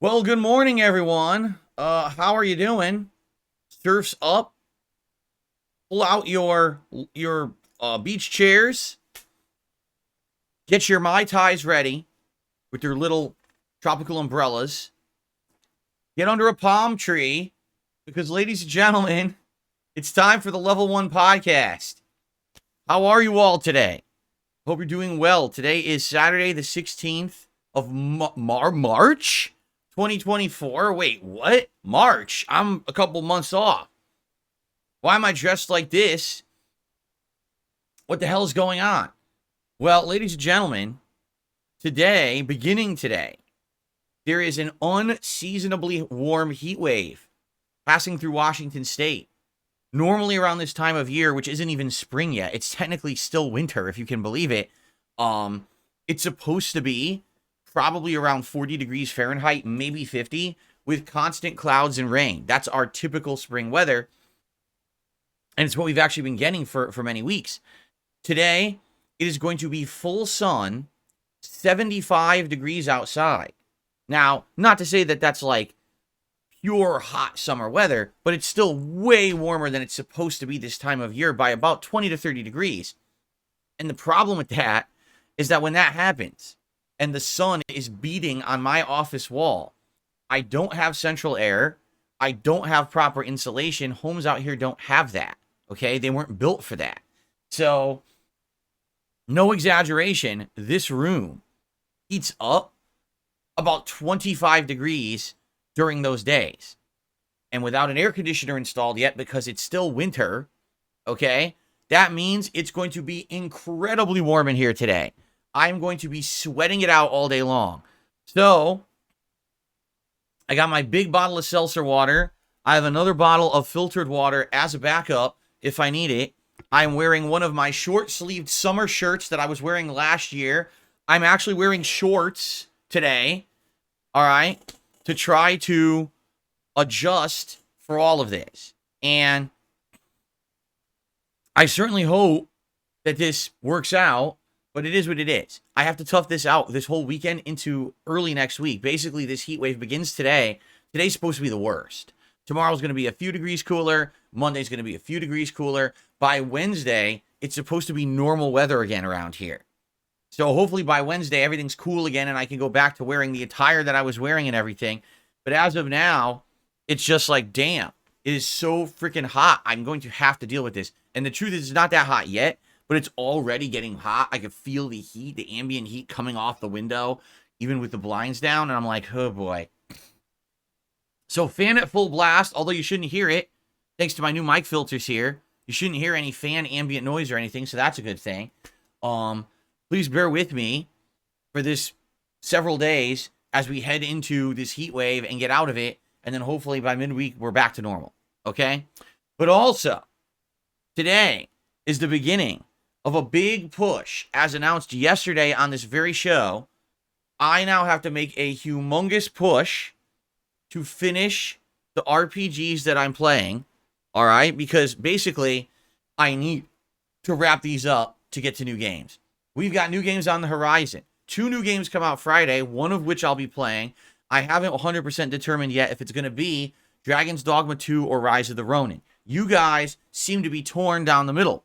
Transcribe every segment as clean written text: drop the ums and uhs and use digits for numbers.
Well, good morning, everyone. How are you doing? Surf's up. Pull out your beach chairs. Get your Mai Tais ready with your little tropical umbrellas. Get under a palm tree because, ladies and gentlemen, it's time for the Level 1 podcast. How are you all today? Hope you're doing well. Today is Saturday, the 16th of March 2024. Wait, what? March? I'm a couple months off. Why am I dressed like this? What the hell is going on? Well, ladies and gentlemen, today, beginning today, there is an unseasonably warm heat wave passing through Washington State. Normally around this time of year, which isn't even spring yet, it's technically still winter, if you can believe it. It's supposed to be probably around 40 degrees Fahrenheit, maybe 50, with constant clouds and rain. That's our typical spring weather, and it's what we've actually been getting for many weeks. Today, it is going to be full sun, 75 degrees outside. Now, not to say that that's like pure hot summer weather, but it's still way warmer than it's supposed to be this time of year by about 20 to 30 degrees. And the problem with that is that when that happens and the sun is beating on my office wall, I don't have central air. I don't have proper insulation. Homes out here don't have that. Okay? They weren't built for that. So, no exaggeration, this room heats up about 25 degrees during those days. And without an air conditioner installed yet, because it's still winter, okay, that means it's going to be incredibly warm in here today. I'm going to be sweating it out all day long. So, I got my big bottle of seltzer water. I have another bottle of filtered water as a backup if I need it. I'm wearing one of my short-sleeved summer shirts that I was wearing last year. I'm actually wearing shorts today, all right, to try to adjust for all of this. And I certainly hope that this works out, but it is what it is. I have to tough this out this whole weekend into early next week. Basically, this heat wave begins today. Today's supposed to be the worst. Tomorrow's going to be a few degrees cooler. Monday's going to be a few degrees cooler. By Wednesday, it's supposed to be normal weather again around here. So hopefully by Wednesday, everything's cool again and I can go back to wearing the attire that I was wearing and everything. But as of now, it's just like, damn, it is so freaking hot. I'm going to have to deal with this. And the truth is, it's not that hot yet, but it's already getting hot. I can feel the heat, the ambient heat coming off the window, even with the blinds down. And I'm like, oh boy. So fan at full blast, although you shouldn't hear it. Thanks to my new mic filters here. You shouldn't hear any fan ambient noise or anything, so that's a good thing. Please bear with me for this several days as we head into this heat wave and get out of it. And then hopefully by midweek, we're back to normal. Okay? But also, today is the beginning of a big push. As announced yesterday on this very show, I now have to make a humongous push to finish the RPGs that I'm playing. All right? Because basically, I need to wrap these up to get to new games. We've got new games on the horizon. 2 new games come out Friday, one of which I'll be playing. I haven't 100% determined yet if it's going to be Dragon's Dogma 2 or Rise of the Ronin. You guys seem to be torn down the middle.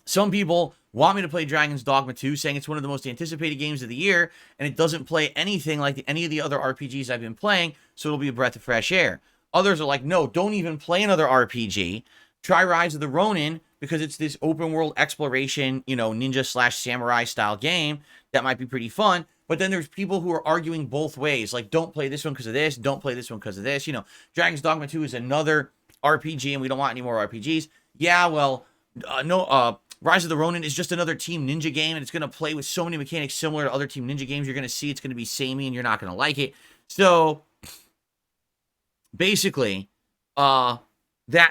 Some people want me to play Dragon's Dogma 2, saying it's one of the most anticipated games of the year, and it doesn't play anything like any of the other RPGs I've been playing, so it'll be a breath of fresh air. Others are like, no, don't even play another RPG. Try Rise of the Ronin, because it's this open world exploration, ninja/samurai style game that might be pretty fun. But then there's people who are arguing both ways. Like, don't play this one because of this. Don't play this one because of this. Dragon's Dogma 2 is another RPG and we don't want any more RPGs. Yeah, well, Rise of the Ronin is just another Team Ninja game and it's going to play with so many mechanics similar to other Team Ninja games. You're going to see it's going to be samey and you're not going to like it. So, basically, that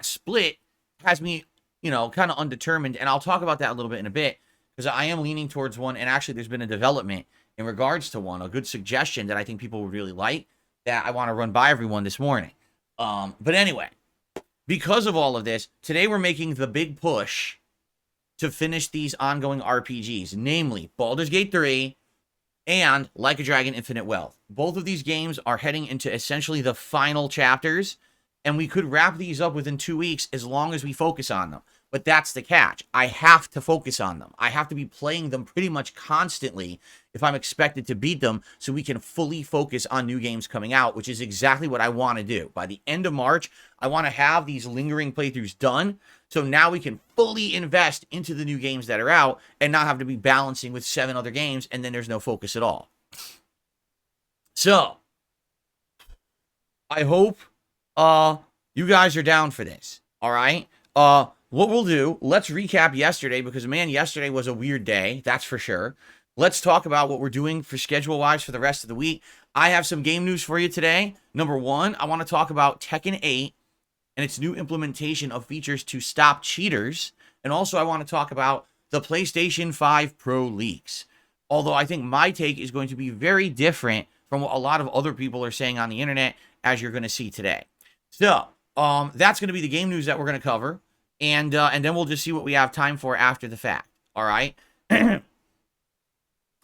split has me kind of undetermined, and I'll talk about that a little bit in a bit, because I am leaning towards one, and actually there's been a development in regards to one, a good suggestion that I think people would really like, that I want to run by everyone this morning. But anyway, because of all of this, today we're making the big push to finish these ongoing RPGs, namely Baldur's Gate 3, and Like a Dragon Infinite Wealth. Both of these games are heading into essentially the final chapters, and we could wrap these up within 2 weeks as long as we focus on them. But that's the catch. I have to focus on them. I have to be playing them pretty much constantly if I'm expected to beat them, so we can fully focus on new games coming out, which is exactly what I want to do. By the end of March, I want to have these lingering playthroughs done, so now we can fully invest into the new games that are out and not have to be balancing with 7 other games, and then there's no focus at all. So, I hope you guys are down for this, all right? What we'll do, let's recap yesterday, because, man, yesterday was a weird day, that's for sure. Let's talk about what we're doing for schedule-wise for the rest of the week. I have some game news for you today. Number 1, I want to talk about Tekken 8 and its new implementation of features to stop cheaters. And also, I want to talk about the PlayStation 5 Pro leaks. Although I think my take is going to be very different from what a lot of other people are saying on the internet, as you're going to see today. So, that's going to be the game news that we're going to cover. And then we'll just see what we have time for after the fact. All right?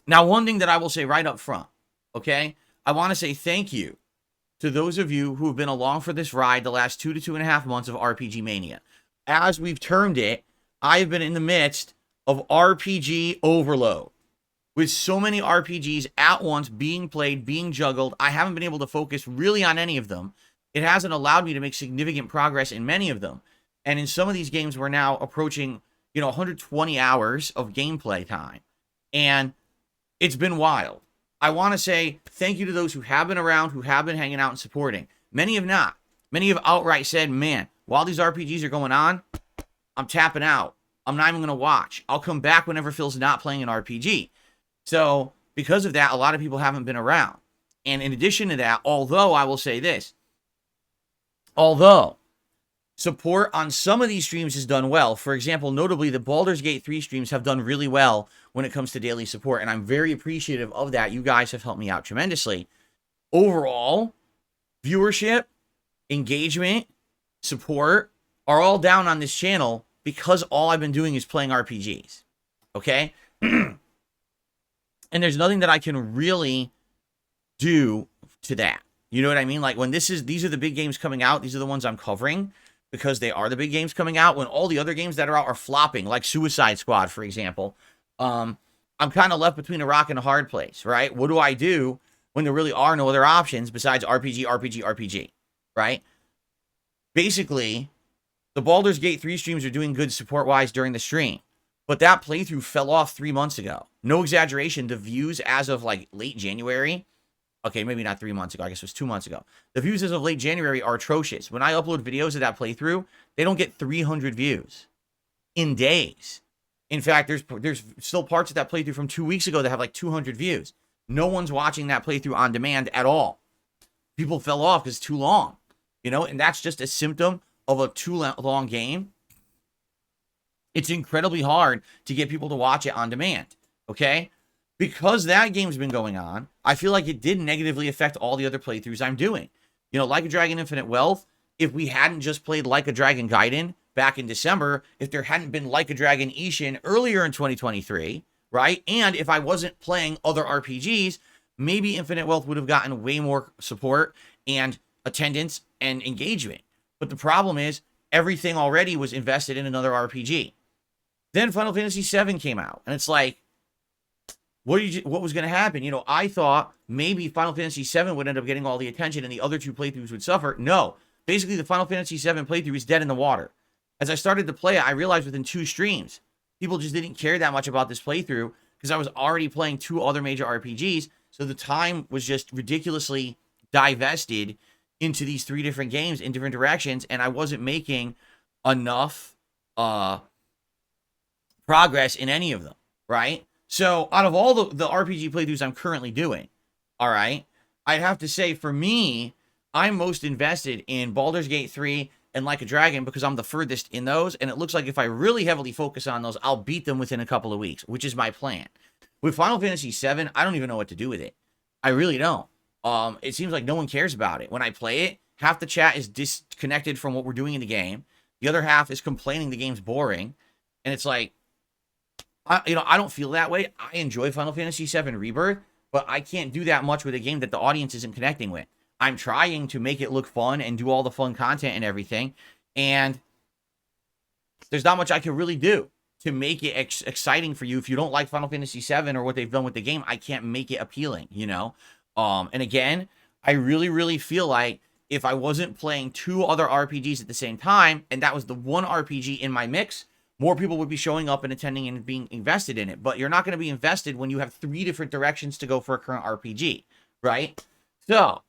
Now, one thing that I will say right up front, okay? I want to say thank you to those of you who have been along for this ride the last 2 to 2.5 months of RPG Mania. As we've termed it, I've been in the midst of RPG overload. With so many RPGs at once being played, being juggled, I haven't been able to focus really on any of them. It hasn't allowed me to make significant progress in many of them. And in some of these games, we're now approaching, 120 hours of gameplay time. And it's been wild. I want to say thank you to those who have been around, who have been hanging out and supporting. Many have not. Many have outright said, man, while these RPGs are going on, I'm tapping out. I'm not even going to watch. I'll come back whenever Phil's not playing an RPG. So, because of that, a lot of people haven't been around. And in addition to that, although I will say this, although support on some of these streams has done well, for example, notably the Baldur's Gate 3 streams have done really well when it comes to daily support, and I'm very appreciative of that. You guys have helped me out tremendously. Overall, viewership, engagement, support are all down on this channel because all I've been doing is playing RPGs. Okay? And there's nothing that I can really do to that. You know what I mean? Like, when these are the big games coming out, these are the ones I'm covering because they are the big games coming out. When all the other games that are out are flopping, like Suicide Squad, for example, I'm kind of left between a rock and a hard place, right? What do I do when there really are no other options besides RPG, right? Basically, the Baldur's Gate 3 streams are doing good support-wise during the stream, but that playthrough fell off 3 months ago. No exaggeration, the views as of, like, late January, okay, maybe not 3 months ago, I guess it was 2 months ago. The views as of late January are atrocious. When I upload videos of that playthrough, they don't get 300 views in days. In fact, there's still parts of that playthrough from 2 weeks ago that have like 200 views. No one's watching that playthrough on demand at all. People fell off because it's too long, and that's just a symptom of a too long game. It's incredibly hard to get people to watch it on demand, okay? Because that game's been going on, I feel like it did negatively affect all the other playthroughs I'm doing. Like a Dragon Infinite Wealth, if we hadn't just played Like a Dragon Gaiden back in December, if there hadn't been Like a Dragon Ishin earlier in 2023, right? And if I wasn't playing other RPGs, maybe Infinite Wealth would have gotten way more support and attendance and engagement. But the problem is, everything already was invested in another RPG. Then Final Fantasy VII came out, and it's like, what was going to happen? I thought maybe Final Fantasy VII would end up getting all the attention and the other 2 playthroughs would suffer. No. Basically, the Final Fantasy VII playthrough is dead in the water. As I started to play it, I realized within 2 streams, people just didn't care that much about this playthrough because I was already playing 2 other major RPGs, so the time was just ridiculously divested into these 3 different games in different directions, and I wasn't making enough progress in any of them, right? So, out of all the RPG playthroughs I'm currently doing, all right, I'd have to say, for me, I'm most invested in Baldur's Gate 3 and Like a Dragon because I'm the furthest in those, and it looks like if I really heavily focus on those, I'll beat them within a couple of weeks, which is my plan. With Final Fantasy VII, I don't even know what to do with it. I really don't. It seems like no one cares about it. When I play it, half the chat is disconnected from what we're doing in the game. The other half is complaining the game's boring, and it's like, I don't feel that way. I enjoy Final Fantasy VII Rebirth, but I can't do that much with a game that the audience isn't connecting with. I'm trying to make it look fun and do all the fun content and everything, and there's not much I can really do to make it exciting for you. If you don't like Final Fantasy VII or what they've done with the game, I can't make it appealing, you know? And again, I really, really feel like if I wasn't playing 2 other RPGs at the same time, and that was the one RPG in my mix, more people would be showing up and attending and being invested in it. But you're not going to be invested when you have 3 different directions to go for a current RPG, right? So,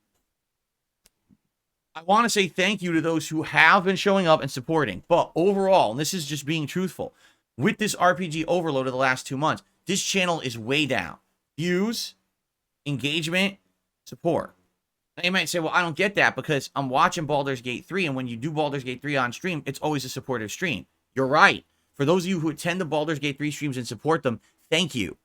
I want to say thank you to those who have been showing up and supporting. But overall, and this is just being truthful, with this RPG overload of the last 2 months, this channel is way down. Views, engagement, support. Now you might say, well, I don't get that because I'm watching Baldur's Gate 3, and when you do Baldur's Gate 3 on stream, it's always a supportive stream. You're right. For those of you who attend the Baldur's Gate 3 streams and support them, thank you.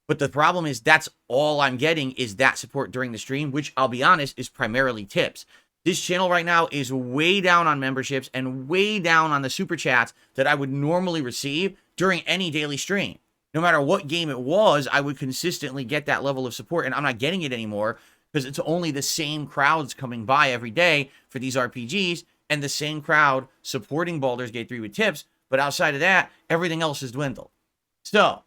But the problem is that's all I'm getting is that support during the stream, which I'll be honest is primarily tips. This channel right now is way down on memberships and way down on the super chats that I would normally receive during any daily stream. No matter what game it was, I would consistently get that level of support, and I'm not getting it anymore because it's only the same crowds coming by every day for these RPGs and the same crowd supporting Baldur's Gate 3 with tips, but outside of that, everything else has dwindled. So,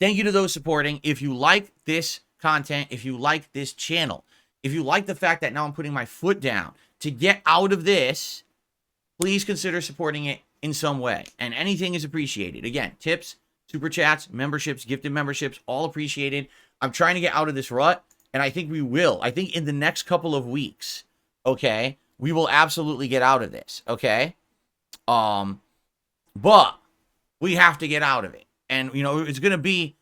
thank you to those supporting. If you like this content, if you like this channel, if you like the fact that now I'm putting my foot down to get out of this, please consider supporting it in some way. And anything is appreciated. Again, tips, super chats, memberships, gifted memberships, all appreciated. I'm trying to get out of this rut, and I think we will. I think in the next couple of weeks, okay, we will absolutely get out of this, okay? But we have to get out of it. And, you know, it's going to be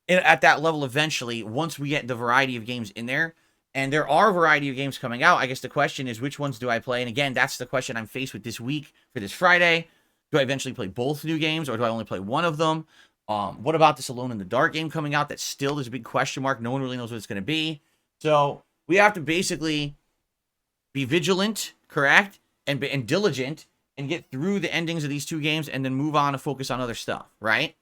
at that level eventually once we get the variety of games in there. And there are a variety of games coming out. I guess the question is, which ones do I play? And again, that's the question I'm faced with this week for this Friday. Do I eventually play both new games, or do I only play one of them? What about this Alone in the Dark game coming out that still is a big question mark? No one really knows what it's going to be. So we have to basically be vigilant, correct, and diligent, and get through the endings of these 2 games and then move on and focus on other stuff, right?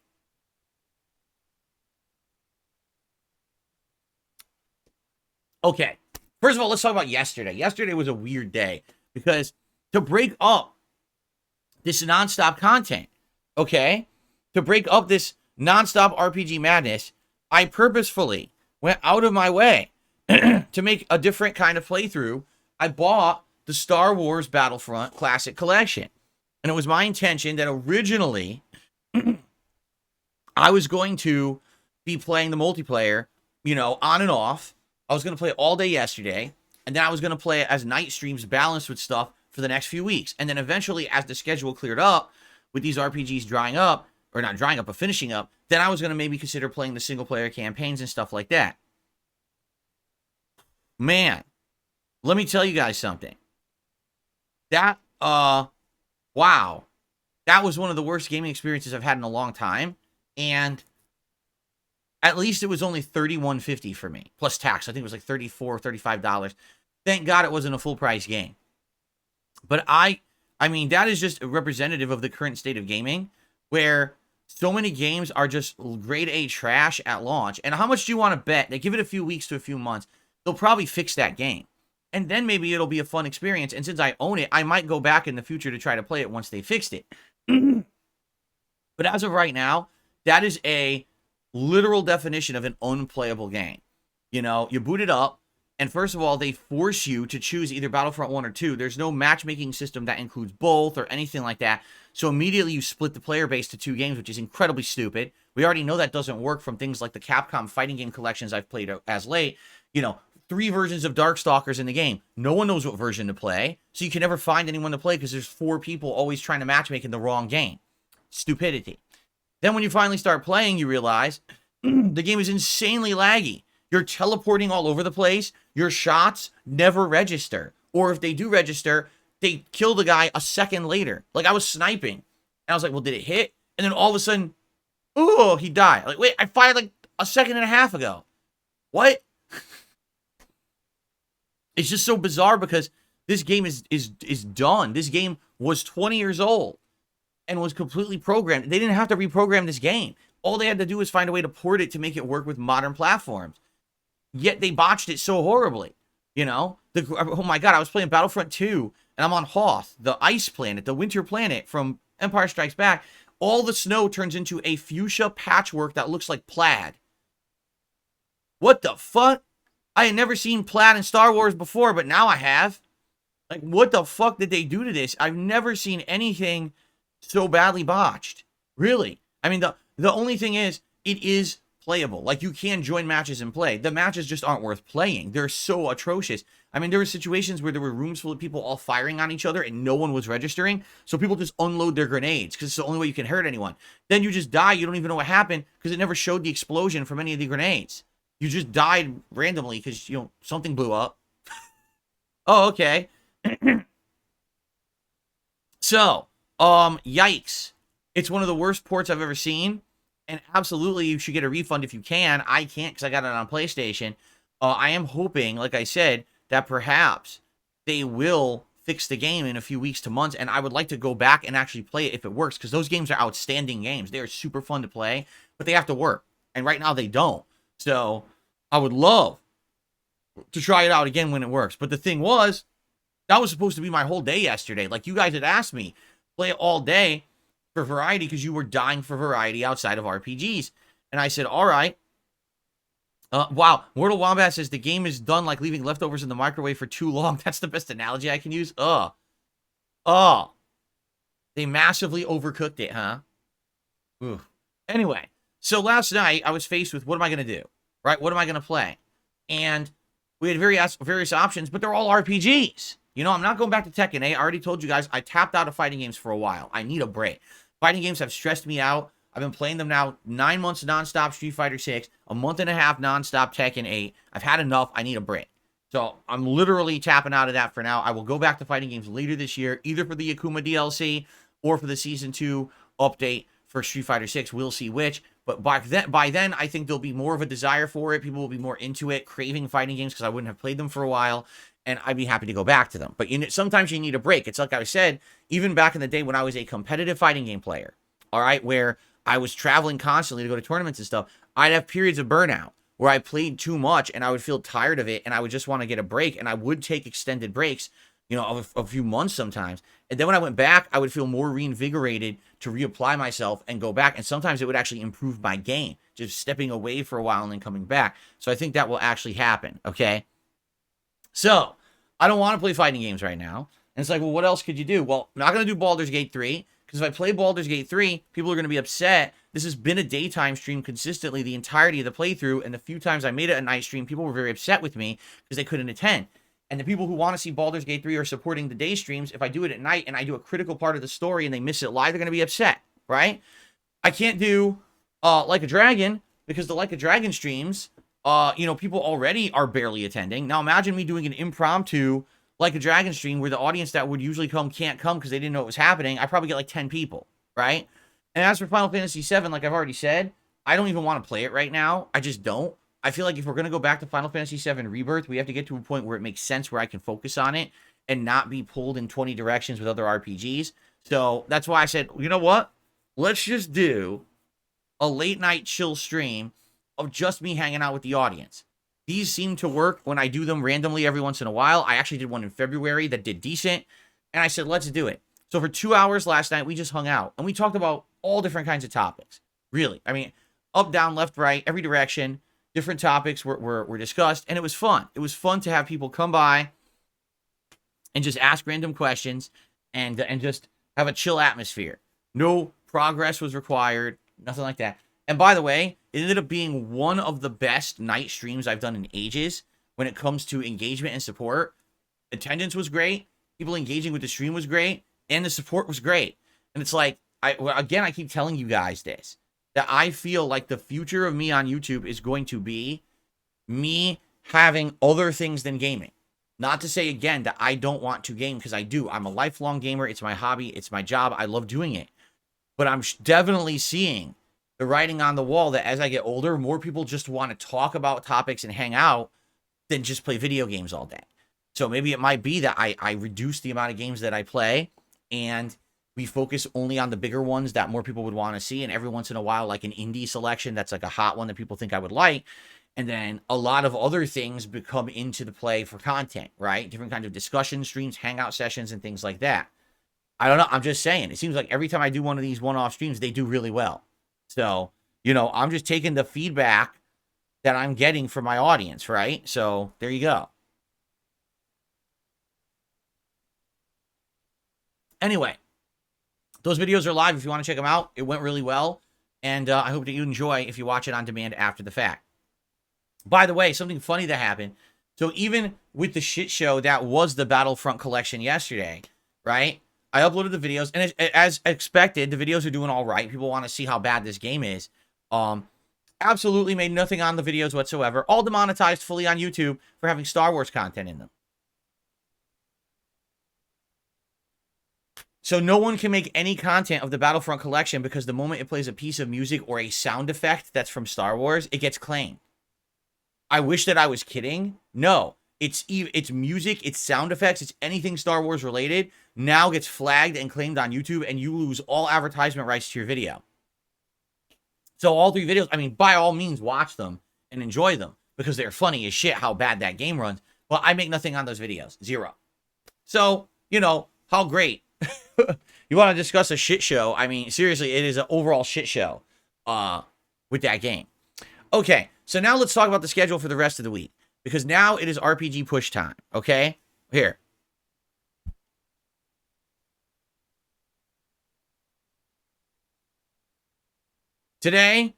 Okay, first of all, let's talk about yesterday. Yesterday was a weird day because to break up this nonstop content, okay, to break up this nonstop RPG madness, I purposefully went out of my way to make a different kind of playthrough. I bought the Star Wars Battlefront Classic Collection, and it was my intention that originally I was going to be playing the multiplayer, you know, on and off. I was going to play all day yesterday, and then I was going to play it as night streams balanced with stuff for the next few weeks. And then eventually, as the schedule cleared up, with these RPGs drying up, or not drying up, but finishing up, then I was going to maybe consider playing the single-player campaigns and stuff like that. Man, let me tell you guys something. That, wow. That was one of the worst gaming experiences I've had in a long time, and at least it was only $31.50 for me, plus tax. I think it was like $34 or $35. Thank God it wasn't a full-price game. But I mean, that is just representative of the current state of gaming, where so many games are just grade A trash at launch. And how much do you want to bet? They give it a few weeks to a few months, they'll probably fix that game. And then maybe it'll be a fun experience. And since I own it, I might go back in the future to try to play it once they fixed it. But as of right now, that is a literal definition of an unplayable game. You know, you boot it up, and first of all, they force you to choose either Battlefront 1 or 2. There's no matchmaking system that includes both or anything like that. So immediately you split the player base to 2 games, which is incredibly stupid. We already know that doesn't work from things like the Capcom fighting game collections I've played as late. You know, 3 versions of Darkstalkers in the game. No one knows what version to play, so you can never find anyone to play because there's 4 people always trying to matchmake in the wrong game. Stupidity. Then when you finally start playing, you realize the game is insanely laggy. You're teleporting all over the place. Your shots never register. Or if they do register, they kill the guy a second later. Like, I was sniping, and I was like, well, did it hit? And then all of a sudden, oh, he died. Like, wait, I fired like a second and a half ago. What? It's just so bizarre because this game is done. This game was 20 years old and was completely programmed. They didn't have to reprogram this game. All they had to do was find a way to port it to make it work with modern platforms. Yet they botched it so horribly. You know, oh my God, I was playing Battlefront 2 and I'm on Hoth, the ice planet, the winter planet from Empire Strikes Back. All the snow turns into a fuchsia patchwork that looks like plaid. What the fuck? I had never seen plaid in Star Wars before, but now I have. Like, what the fuck did they do to this? I've never seen anything so badly botched. Really. I mean, the only thing is, it is playable. Like, you can join matches and play. The matches just aren't worth playing. They're so atrocious. I mean, there were situations where there were rooms full of people all firing on each other and no one was registering. So people just unload their grenades because it's the only way you can hurt anyone. Then you just die. You don't even know what happened because it never showed the explosion from any of the grenades. You just died randomly because, you know, something blew up. Oh, okay. So, yikes. It's one of the worst ports I've ever seen. And absolutely, you should get a refund if you can. I can't because I got it on PlayStation. I am hoping, like I said, that perhaps they will fix the game in a few weeks to months. And I would like to go back and actually play it if it works. Because those games are outstanding games. They are super fun to play. But they have to work. And right now, they don't. So, I would love to try it out again when it works. But the thing was, that was supposed to be my whole day yesterday. Like, you guys had asked me, play it all day for variety because you were dying for variety outside of RPGs. And I said, all right. Wow. Mortal Wombat says the game is done like leaving leftovers in the microwave for too long. That's the best analogy I can use. They massively overcooked it, huh? Ooh. Anyway, so last night I was faced with what am I going to do? Right? What am I going to play? And we had various options, but they're all RPGs. You know, I'm not going back to Tekken 8. I already told you guys I tapped out of fighting games for a while. I need a break. Fighting games have stressed me out. I've been playing them now 9 months nonstop Street Fighter 6, a month and a half nonstop Tekken 8. I've had enough. I need a break. So I'm literally tapping out of that for now. I will go back to fighting games later this year, either for the Akuma DLC or for the Season 2 update for Street Fighter 6. We'll see which. But by then, I think there'll be more of a desire for it. People will be more into it, craving fighting games because I wouldn't have played them for a while. And I'd be happy to go back to them. But sometimes you need a break. It's like I said, even back in the day when I was a competitive fighting game player, all right, where I was traveling constantly to go to tournaments and stuff, I'd have periods of burnout where I played too much and I would feel tired of it and I would just want to get a break. And I would take extended breaks, you know, of a few months sometimes. And then when I went back, I would feel more reinvigorated to reapply myself and go back. And sometimes it would actually improve my game, just stepping away for a while and then coming back. So I think that will actually happen, okay? So, I don't want to play fighting games right now. And it's like, well, what else could you do? Well, I'm not going to do Baldur's Gate 3, because if I play Baldur's Gate 3, people are going to be upset. This has been a daytime stream consistently the entirety of the playthrough, and the few times I made it a night stream, people were very upset with me because they couldn't attend. And the people who want to see Baldur's Gate 3 are supporting the day streams. If I do it at night and I do a critical part of the story and they miss it live, they're going to be upset, right? I can't do Like a Dragon, because the Like a Dragon streams, you know, people already are barely attending. Now imagine me doing an impromptu Like a Dragon stream where the audience that would usually come can't come because they didn't know it was happening. I probably get like 10 people, right? And as for Final Fantasy VII, like I've already said, I don't even want to play it right now. I just don't. I feel like if we're going to go back to Final Fantasy VII Rebirth, we have to get to a point where it makes sense where I can focus on it and not be pulled in 20 directions with other RPGs. So that's why I said, you know what? Let's just do a late night chill stream of just me hanging out with the audience. These seem to work when I do them randomly every once in a while. I actually did one in February that did decent. And I said, let's do it. So for 2 hours last night, we just hung out. And we talked about all different kinds of topics. Really. I mean, up, down, left, right, every direction. Different topics were discussed. And it was fun. It was fun to have people come by and just ask random questions and just have a chill atmosphere. No progress was required. Nothing like that. And by the way, it ended up being one of the best night streams I've done in ages when it comes to engagement and support. Attendance was great. People engaging with the stream was great. And the support was great. And it's like, I keep telling you guys this, that I feel like the future of me on YouTube is going to be me having other things than gaming. Not to say, again, that I don't want to game, because I do. I'm a lifelong gamer. It's my hobby. It's my job. I love doing it. But I'm definitely seeing the writing on the wall that as I get older, more people just want to talk about topics and hang out than just play video games all day. So maybe it might be that I reduce the amount of games that I play and we focus only on the bigger ones that more people would want to see. And every once in a while, like an indie selection that's like a hot one that people think I would like. And then a lot of other things become into the play for content, right? Different kinds of discussion streams, hangout sessions, and things like that. I don't know. I'm just saying. It seems like every time I do one of these one-off streams, they do really well. So, you know, I'm just taking the feedback that I'm getting from my audience, right? So there you go. Anyway, those videos are live if you want to check them out. It went really well. And I hope that you enjoy if you watch it on demand after the fact. By the way, something funny that happened. So even with the shit show that was the Battlefront collection yesterday, right? I uploaded the videos, and as expected, the videos are doing all right. People want to see how bad this game is. Absolutely made nothing on the videos whatsoever. All demonetized fully on YouTube for having Star Wars content in them. So no one can make any content of the Battlefront collection because the moment it plays a piece of music or a sound effect that's from Star Wars, it gets claimed. I wish that I was kidding. No, it's music, it's sound effects, it's anything Star Wars related now gets flagged and claimed on YouTube, and you lose all advertisement rights to your video. So all 3 videos, I mean, by all means, watch them and enjoy them because they're funny as shit how bad that game runs. But I make nothing on those videos. 0. So, you know, how great. You want to discuss a shit show? I mean, seriously, it is an overall shit show with that game. Okay, so now let's talk about the schedule for the rest of the week. Because now it is RPG push time, okay? Here. Today,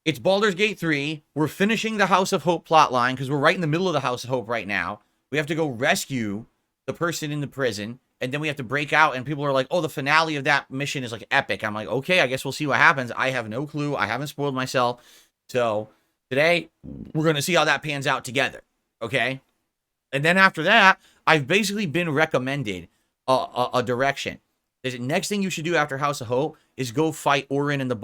it's Baldur's Gate 3. We're finishing the House of Hope plotline because we're right in the middle of the House of Hope right now. We have to go rescue the person in the prison, and then we have to break out, and people are like, oh, the finale of that mission is like epic. I'm like, okay, I guess we'll see what happens. I have no clue. I haven't spoiled myself. So today, we're going to see how that pans out together, okay? And then after that, I've basically been recommended a direction. The next thing you should do after House of Hope is go fight Orin and the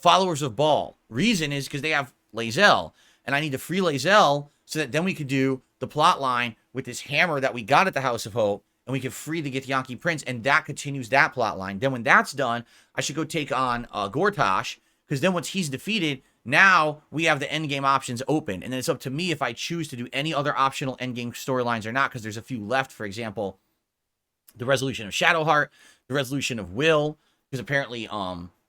followers of Baal. Reason is because they have Lae'zel, and I need to free Lae'zel so that then we could do the plot line with this hammer that we got at the House of Hope, and we can free the Githyanki Prince, and that continues that plot line. Then when that's done, I should go take on Gortash, because then once he's defeated, now we have the endgame options open, and then it's up to me if I choose to do any other optional endgame storylines or not, because there's a few left. For example, the resolution of Shadowheart, the resolution of Will, because apparently,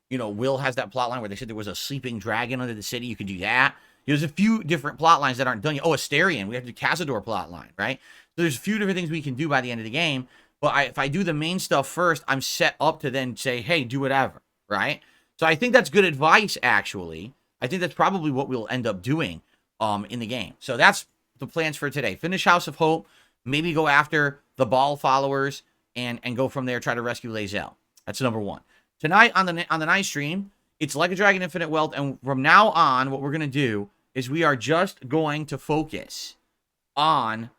you know, Will has that plot line where they said there was a sleeping dragon under the city. You could do that. There's a few different plot lines that aren't done yet. Oh, Asterion. We have to do Cazador plot line, right? So there's a few different things we can do by the end of the game. But if I do the main stuff first, I'm set up to then say, hey, do whatever, right? So I think that's good advice, actually. I think that's probably what we'll end up doing in the game. So that's the plans for today. Finish House of Hope, maybe go after the Baal followers, and go from there, try to rescue Lae'zel. That's number 1. Tonight on the night stream, it's Like a Dragon Infinite Wealth, and from now on, what we're going to do is we are just going to focus on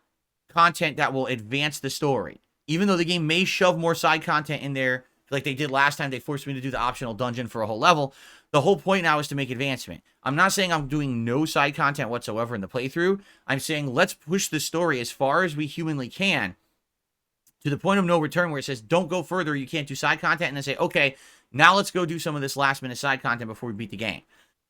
content that will advance the story. Even though the game may shove more side content in there, like they did last time, they forced me to do the optional dungeon for a whole level. The whole point now is to make advancement. I'm not saying I'm doing no side content whatsoever in the playthrough. I'm saying let's push the story as far as we humanly can to the point of no return where it says, don't go further, you can't do side content, and then say, okay, now let's go do some of this last-minute side content before we beat the game.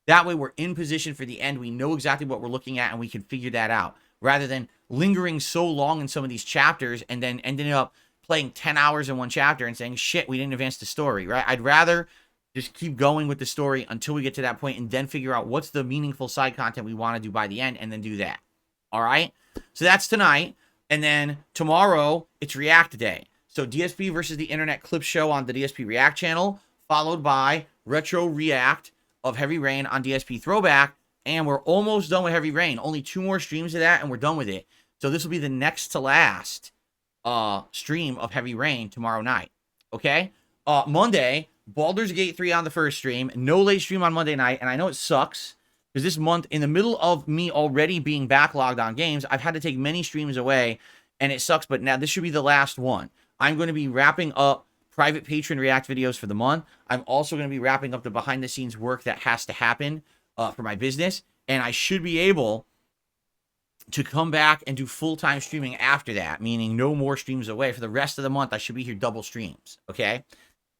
That way we're in position for the end, we know exactly what we're looking at, and we can figure that out, rather than lingering so long in some of these chapters and then ending up playing 10 hours in one chapter and saying, shit, we didn't advance the story, right? I'd rather just keep going with the story until we get to that point and then figure out what's the meaningful side content we want to do by the end and then do that. All right? So that's tonight. And then tomorrow, it's React Day. So DSP versus the Internet clip show on the DSP React channel, followed by Retro React of Heavy Rain on DSP Throwback. And we're almost done with Heavy Rain. Only 2 more streams of that, and we're done with it. So this will be the next to last stream of Heavy Rain tomorrow night. Okay? Monday, Baldur's Gate 3 on the first stream. No late stream on Monday night. And I know it sucks, because this month, in the middle of me already being backlogged on games, I've had to take many streams away, and it sucks, but now this should be the last one. I'm going to be wrapping up private patron React videos for the month. I'm also going to be wrapping up the behind-the-scenes work that has to happen for my business, and I should be able to come back and do full-time streaming after that, meaning no more streams away. For the rest of the month, I should be here double streams, okay?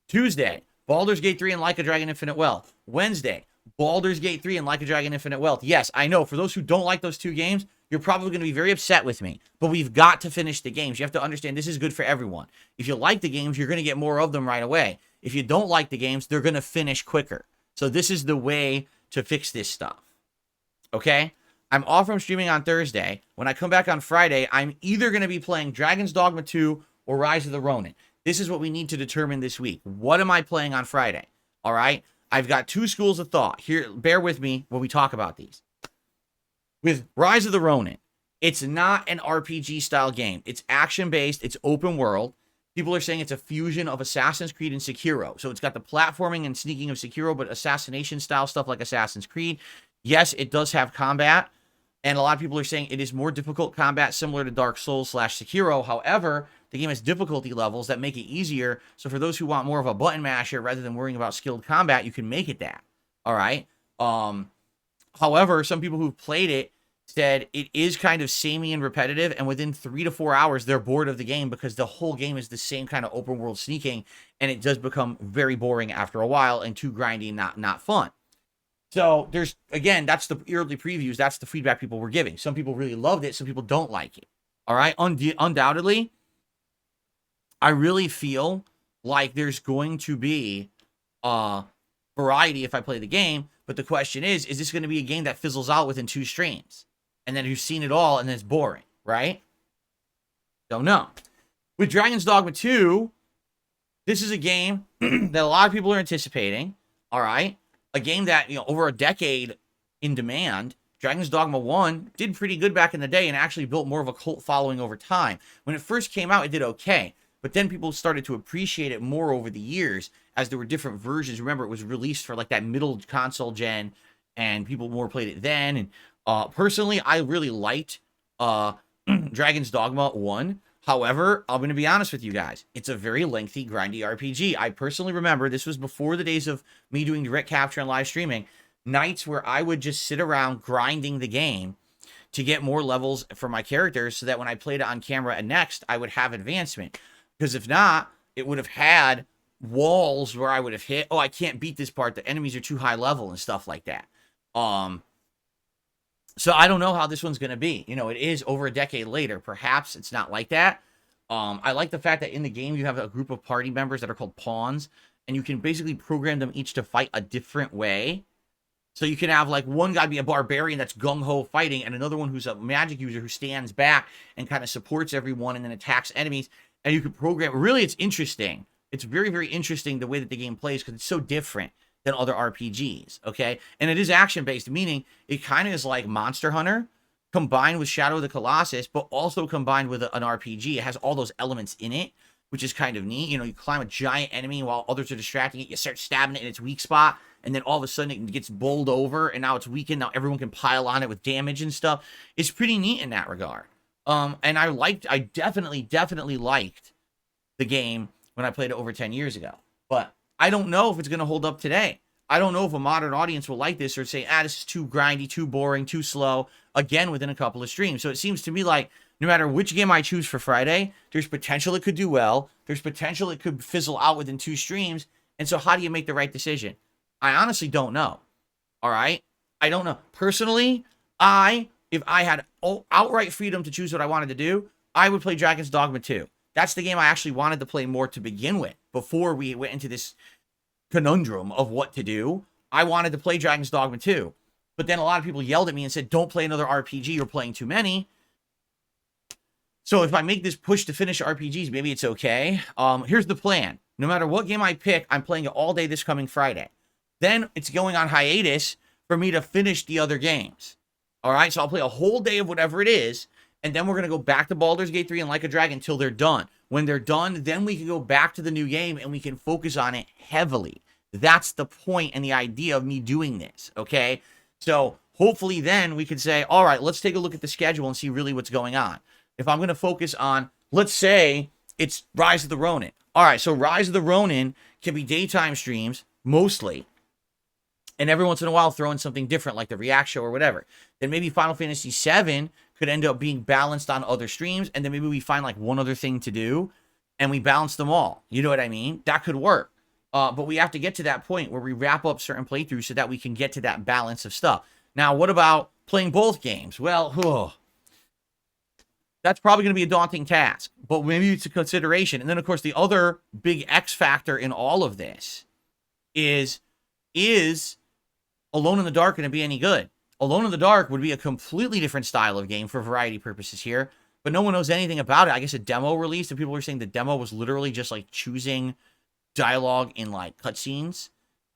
Tuesday, Baldur's Gate 3 and Like a Dragon Infinite Wealth. Wednesday, Baldur's Gate 3 and Like a Dragon Infinite Wealth. Yes, I know, for those who don't like those two games, you're probably going to be very upset with me, but we've got to finish the games. You have to understand this is good for everyone. If you like the games, you're going to get more of them right away. If you don't like the games, they're going to finish quicker. So this is the way to fix this stuff, okay? I'm off from streaming on Thursday. When I come back on Friday, I'm either going to be playing Dragon's Dogma 2 or Rise of the Ronin. This is what we need to determine this week. What am I playing on Friday? All right? I've got two schools of thought. Here, bear with me when we talk about these. With Rise of the Ronin, it's not an RPG-style game. It's action-based. It's open world. People are saying it's a fusion of Assassin's Creed and Sekiro. So it's got the platforming and sneaking of Sekiro, but assassination-style stuff like Assassin's Creed. Yes, it does have combat. And a lot of people are saying it is more difficult combat, similar to Dark Souls / Sekiro. However, the game has difficulty levels that make it easier. So for those who want more of a button masher rather than worrying about skilled combat, you can make it that. All right. However, some people who've played it said it is kind of samey and repetitive. And within 3 to 4 hours, they're bored of the game because the whole game is the same kind of open world sneaking. And it does become very boring after a while and too grindy, not fun. So there's, again, that's the early previews. That's the feedback people were giving. Some people really loved it. Some people don't like it. All right. Undoubtedly, I really feel like there's going to be variety if I play the game. But the question is this going to be a game that fizzles out within 2 streams? And then you've seen it all and then it's boring, right? Don't know. With Dragon's Dogma 2, this is a game that a lot of people are anticipating. All right. A game that, over a decade in demand. Dragon's Dogma 1 did pretty good back in the day and actually built more of a cult following over time. When it first came out, it did okay. But then people started to appreciate it more over the years as there were different versions. Remember, it was released for like that middle console gen and people more played it then. And personally, I really liked Dragon's Dogma 1. However, I'm going to be honest with you guys. It's a very lengthy, grindy RPG. I personally remember, this was before the days of me doing direct capture and live streaming, nights where I would just sit around grinding the game to get more levels for my characters so that when I played it on camera and next, I would have advancement. Because if not, it would have had walls where I would have hit, oh, I can't beat this part. The enemies are too high level and stuff like that. So I don't know how this one's going to be. It is over a decade later. Perhaps it's not like that. I like the fact that in the game, you have a group of party members that are called pawns, and you can basically program them each to fight a different way. So you can have like one guy be a barbarian that's gung-ho fighting, and another one who's a magic user who stands back and kind of supports everyone and then attacks enemies. And you can program. Really, it's interesting. It's very, very interesting the way that the game plays because it's so different than other RPGs, okay? And it is action-based, meaning it kind of is like Monster Hunter combined with Shadow of the Colossus, but also combined with an RPG. It has all those elements in it, which is kind of neat. You climb a giant enemy while others are distracting it. You start stabbing it in its weak spot, and then all of a sudden it gets bowled over, and now it's weakened. Now everyone can pile on it with damage and stuff. It's pretty neat in that regard. And I definitely liked the game when I played it over 10 years ago. But I don't know if it's going to hold up today. I don't know if a modern audience will like this or say, this is too grindy, too boring, too slow, again, within a couple of streams. So it seems to me like no matter which game I choose for Friday, there's potential it could do well. There's potential it could fizzle out within 2 streams. And so how do you make the right decision? I honestly don't know. All right? I don't know. Personally, if I had outright freedom to choose what I wanted to do, I would play Dragon's Dogma 2. That's the game I actually wanted to play more to begin with before we went into this conundrum of what to do. I wanted to play Dragon's Dogma 2. But then a lot of people yelled at me and said, don't play another RPG. You're playing too many. So if I make this push to finish RPGs, maybe it's okay. Here's the plan. No matter what game I pick, I'm playing it all day this coming Friday. Then it's going on hiatus for me to finish the other games. All right, so I'll play a whole day of whatever it is, and then we're going to go back to Baldur's Gate 3 and Like a Dragon until they're done. When they're done, then we can go back to the new game, and we can focus on it heavily. That's the point and the idea of me doing this, okay? So hopefully then we could say, all right, let's take a look at the schedule and see really what's going on. If I'm going to focus on, let's say it's Rise of the Ronin. All right, so Rise of the Ronin can be daytime streams, mostly. And every once in a while throw in something different like the React Show or whatever. Then maybe Final Fantasy VII could end up being balanced on other streams, and then maybe we find like one other thing to do and we balance them all. You know what I mean? That could work. But we have to get to that point where we wrap up certain playthroughs so that we can get to that balance of stuff. Now, what about playing both games? Well, that's probably going to be a daunting task, but maybe it's a consideration. And then, of course, the other big X factor in all of this is Alone in the Dark going to be any good? Alone in the Dark would be a completely different style of game for variety purposes here, but no one knows anything about it. I guess a demo released, and people were saying the demo was literally just like choosing dialogue in like cutscenes,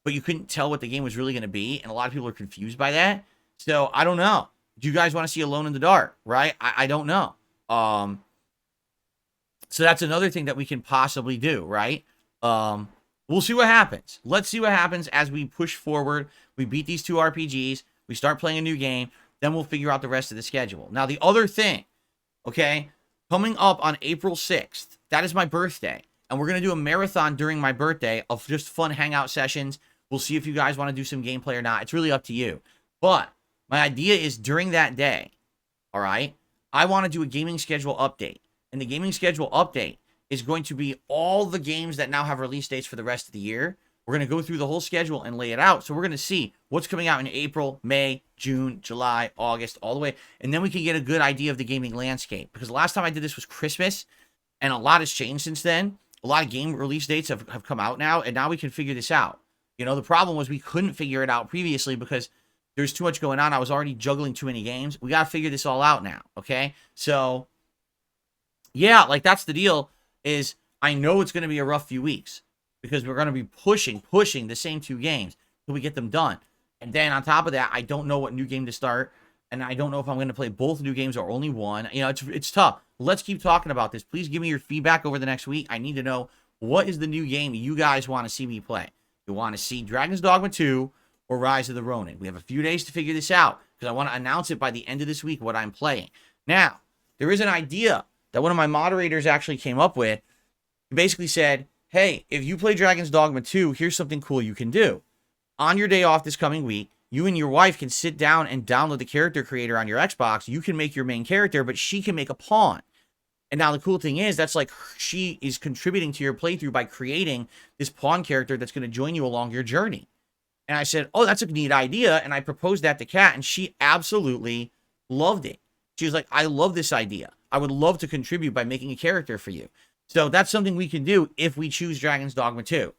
but you couldn't tell what the game was really going to be, and a lot of people are confused by that. So I don't know. Do you guys want to see Alone in the Dark? Right? I don't know. So that's another thing that we can possibly do, right? We'll see what happens. Let's see what happens as we push forward. We beat these 2 RPGs. We start playing a new game. Then we'll figure out the rest of the schedule. Now, the other thing, okay, coming up on April 6th, that is my birthday. And we're going to do a marathon during my birthday of just fun hangout sessions. We'll see if you guys want to do some gameplay or not. It's really up to you. But my idea is during that day, all right, I want to do a gaming schedule update. And the gaming schedule update is going to be all the games that now have release dates for the rest of the year. We're going to go through the whole schedule and lay it out. So we're going to see what's coming out in April, May, June, July, August, all the way. And then we can get a good idea of the gaming landscape. Because the last time I did this was Christmas, and a lot has changed since then. A lot of game release dates have come out now, and now we can figure this out. You know, the problem was we couldn't figure it out previously because there's too much going on. I was already juggling too many games. We got to figure this all out now, okay? So, yeah, like that's the deal is I know it's going to be a rough few weeks because we're going to be pushing the same 2 games till we get them done. And then on top of that, I don't know what new game to start, and I don't know if I'm going to play both new games or only one. You know, it's tough. Let's keep talking about this. Please give me your feedback over the next week. I need to know what is the new game you guys want to see me play. You want to see Dragon's Dogma 2 or Rise of the Ronin? We have a few days to figure this out because I want to announce it by the end of this week what I'm playing. Now, there is an idea that one of my moderators actually came up with. He basically said, hey, if you play Dragon's Dogma 2, here's something cool you can do. On your day off this coming week, you and your wife can sit down and download the character creator on your Xbox. You can make your main character, but she can make a pawn. And now the cool thing is that's like she is contributing to your playthrough by creating this pawn character that's going to join you along your journey. And I said, oh, that's a neat idea. And I proposed that to Kat, and she absolutely loved it. She was like, I love this idea. I would love to contribute by making a character for you. So that's something we can do if we choose Dragon's Dogma 2.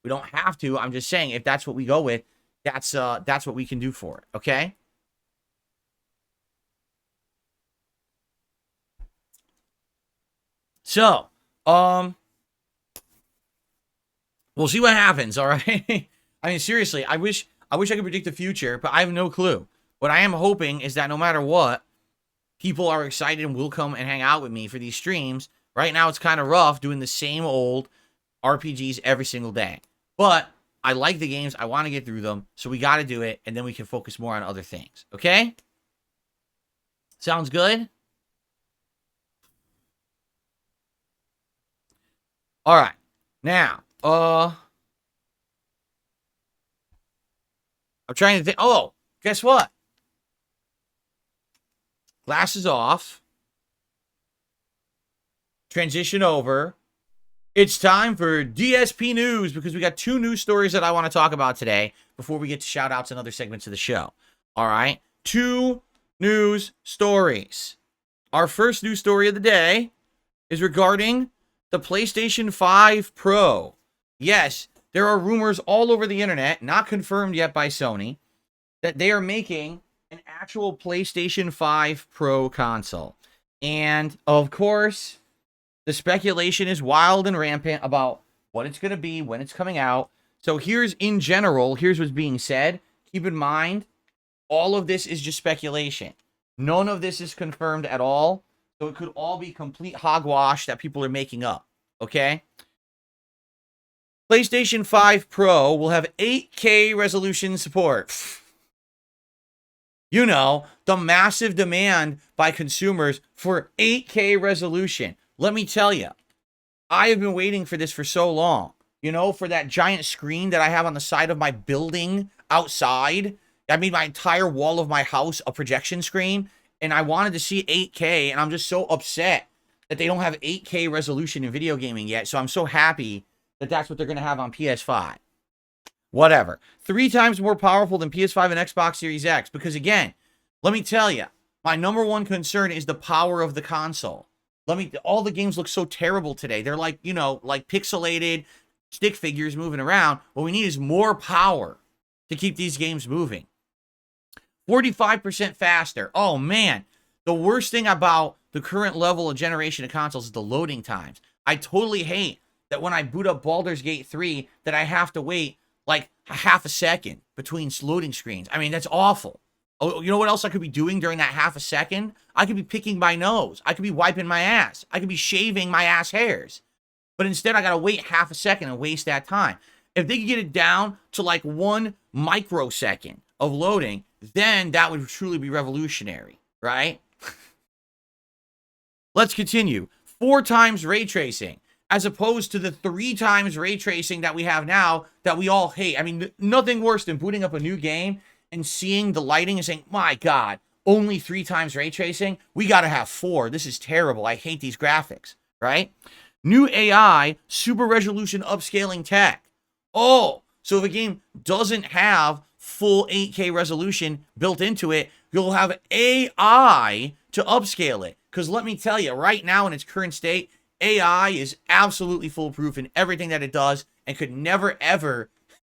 We don't have to. I'm just saying if that's what we go with, that's what we can do for it. Okay? So, we'll see what happens, all right? I mean, seriously, I wish I could predict the future, but I have no clue. What I am hoping is that no matter what, people are excited and will come and hang out with me for these streams. Right now, it's kind of rough doing the same old RPGs every single day. But I like the games. I want to get through them. So we got to do it, and then we can focus more on other things. Okay? Sounds good? All right. Now, I'm trying to think. Oh, guess what? Glasses off. Transition over. It's time for DSP News because we got 2 news stories that I want to talk about today before we get to shout outs and other segments of the show. All right. 2 news stories. Our first news story of the day is regarding the PlayStation 5 Pro. Yes, there are rumors all over the internet, not confirmed yet by Sony, that they are making an actual PlayStation 5 Pro console. And, of course, the speculation is wild and rampant about what it's going to be, when it's coming out. So here's what's being said. Keep in mind, all of this is just speculation. None of this is confirmed at all. So it could all be complete hogwash that people are making up. Okay? PlayStation 5 Pro will have 8K resolution support. You know, the massive demand by consumers for 8K resolution. Let me tell you, I have been waiting for this for so long. You know, for that giant screen that I have on the side of my building outside. I made my entire wall of my house a projection screen. and I wanted to see 8K, and I'm just so upset that they don't have 8K resolution in video gaming yet. So I'm so happy that that's what they're going to have on PS5. Whatever. 3 times more powerful than PS5 and Xbox Series X. Because again, let me tell you, my number one concern is the power of the console. All the games look so terrible today. They're like, you know, like pixelated stick figures moving around. What we need is more power to keep these games moving. 45% faster. Oh man, the worst thing about the current level of generation of consoles is the loading times. I totally hate that when I boot up Baldur's Gate 3 that I have to wait like a half a second between loading screens. I mean, that's awful. Oh, you know what else I could be doing during that half a second? I could be picking my nose. I could be wiping my ass. I could be shaving my ass hairs. But instead, I got to wait half a second and waste that time. If they could get it down to like 1 microsecond of loading, then that would truly be revolutionary, right? Let's continue. 4 times ray tracing, as opposed to the 3 times ray tracing that we have now that we all hate. I mean, nothing worse than booting up a new game and seeing the lighting and saying, my God, only 3 times ray tracing? We got to have 4. This is terrible. I hate these graphics, right? New AI, super resolution upscaling tech. Oh, so if a game doesn't have full 8K resolution built into it, you'll have AI to upscale it. Because let me tell you, right now in its current state, AI is absolutely foolproof in everything that it does and could never, ever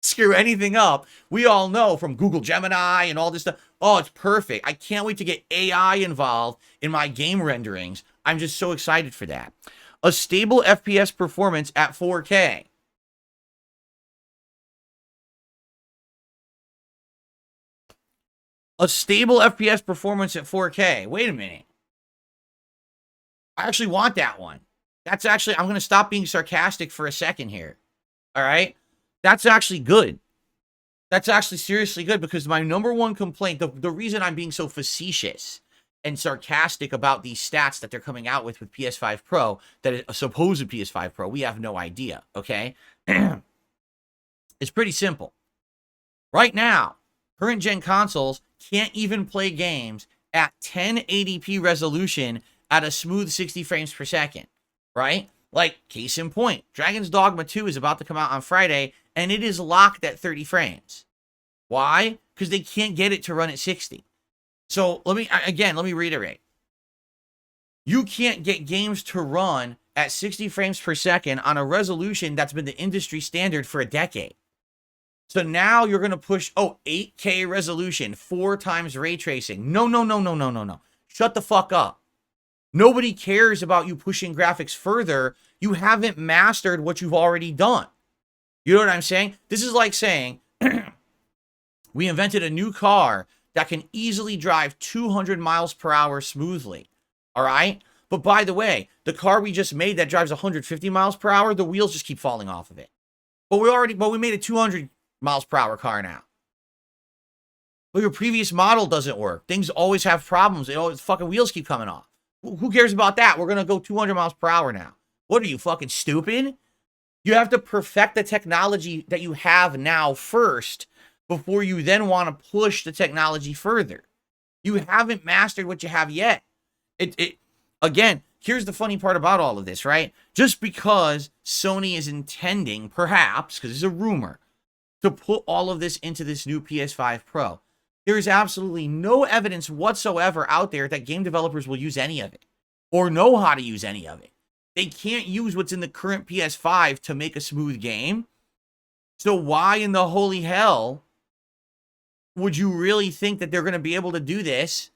screw anything up. We all know from Google Gemini and all this stuff. Oh, it's perfect. I can't wait to get AI involved in my game renderings. I'm just so excited for that. A stable FPS performance at 4K. A stable FPS performance at 4K. Wait a minute. I actually want that one. That's actually, I'm going to stop being sarcastic for a second here. All right? That's actually good. That's actually seriously good, because my number one complaint, the reason I'm being so facetious and sarcastic about these stats that they're coming out with PS5 Pro, that is a supposed PS5 Pro, we have no idea, okay? It's pretty simple. Right now, current gen consoles can't even play games at 1080p resolution at a smooth 60 frames per second, right? Like, case in point, Dragon's Dogma 2 is about to come out on Friday, and it is locked at 30 frames. Why? Because they can't get it to run at 60. So let me reiterate. You can't get games to run at 60 frames per second on a resolution that's been the industry standard for a decade. So now you're going to push, 8K resolution, 4 times ray tracing. No. Shut the fuck up. Nobody cares about you pushing graphics further. You haven't mastered what you've already done. You know what I'm saying? This is like saying, we invented a new car that can easily drive 200 miles per hour smoothly. All right? But by the way, the car we just made that drives 150 miles per hour, the wheels just keep falling off of it. But we made a 200 miles per hour car now. Well, your previous model doesn't work. Things always have problems. Fucking wheels keep coming off. Who cares about that? We're going to go 200 miles per hour now. What are you, fucking stupid? You have to perfect the technology that you have now first before you then want to push the technology further. You haven't mastered what you have yet. Again, here's the funny part about all of this, right? Just because Sony is intending, perhaps, because it's a rumor, to put all of this into this new PS5 Pro, there is absolutely no evidence whatsoever out there that game developers will use any of it or know how to use any of it. They can't use what's in the current PS5 to make a smooth game. So why in the holy hell would you really think that they're going to be able to do this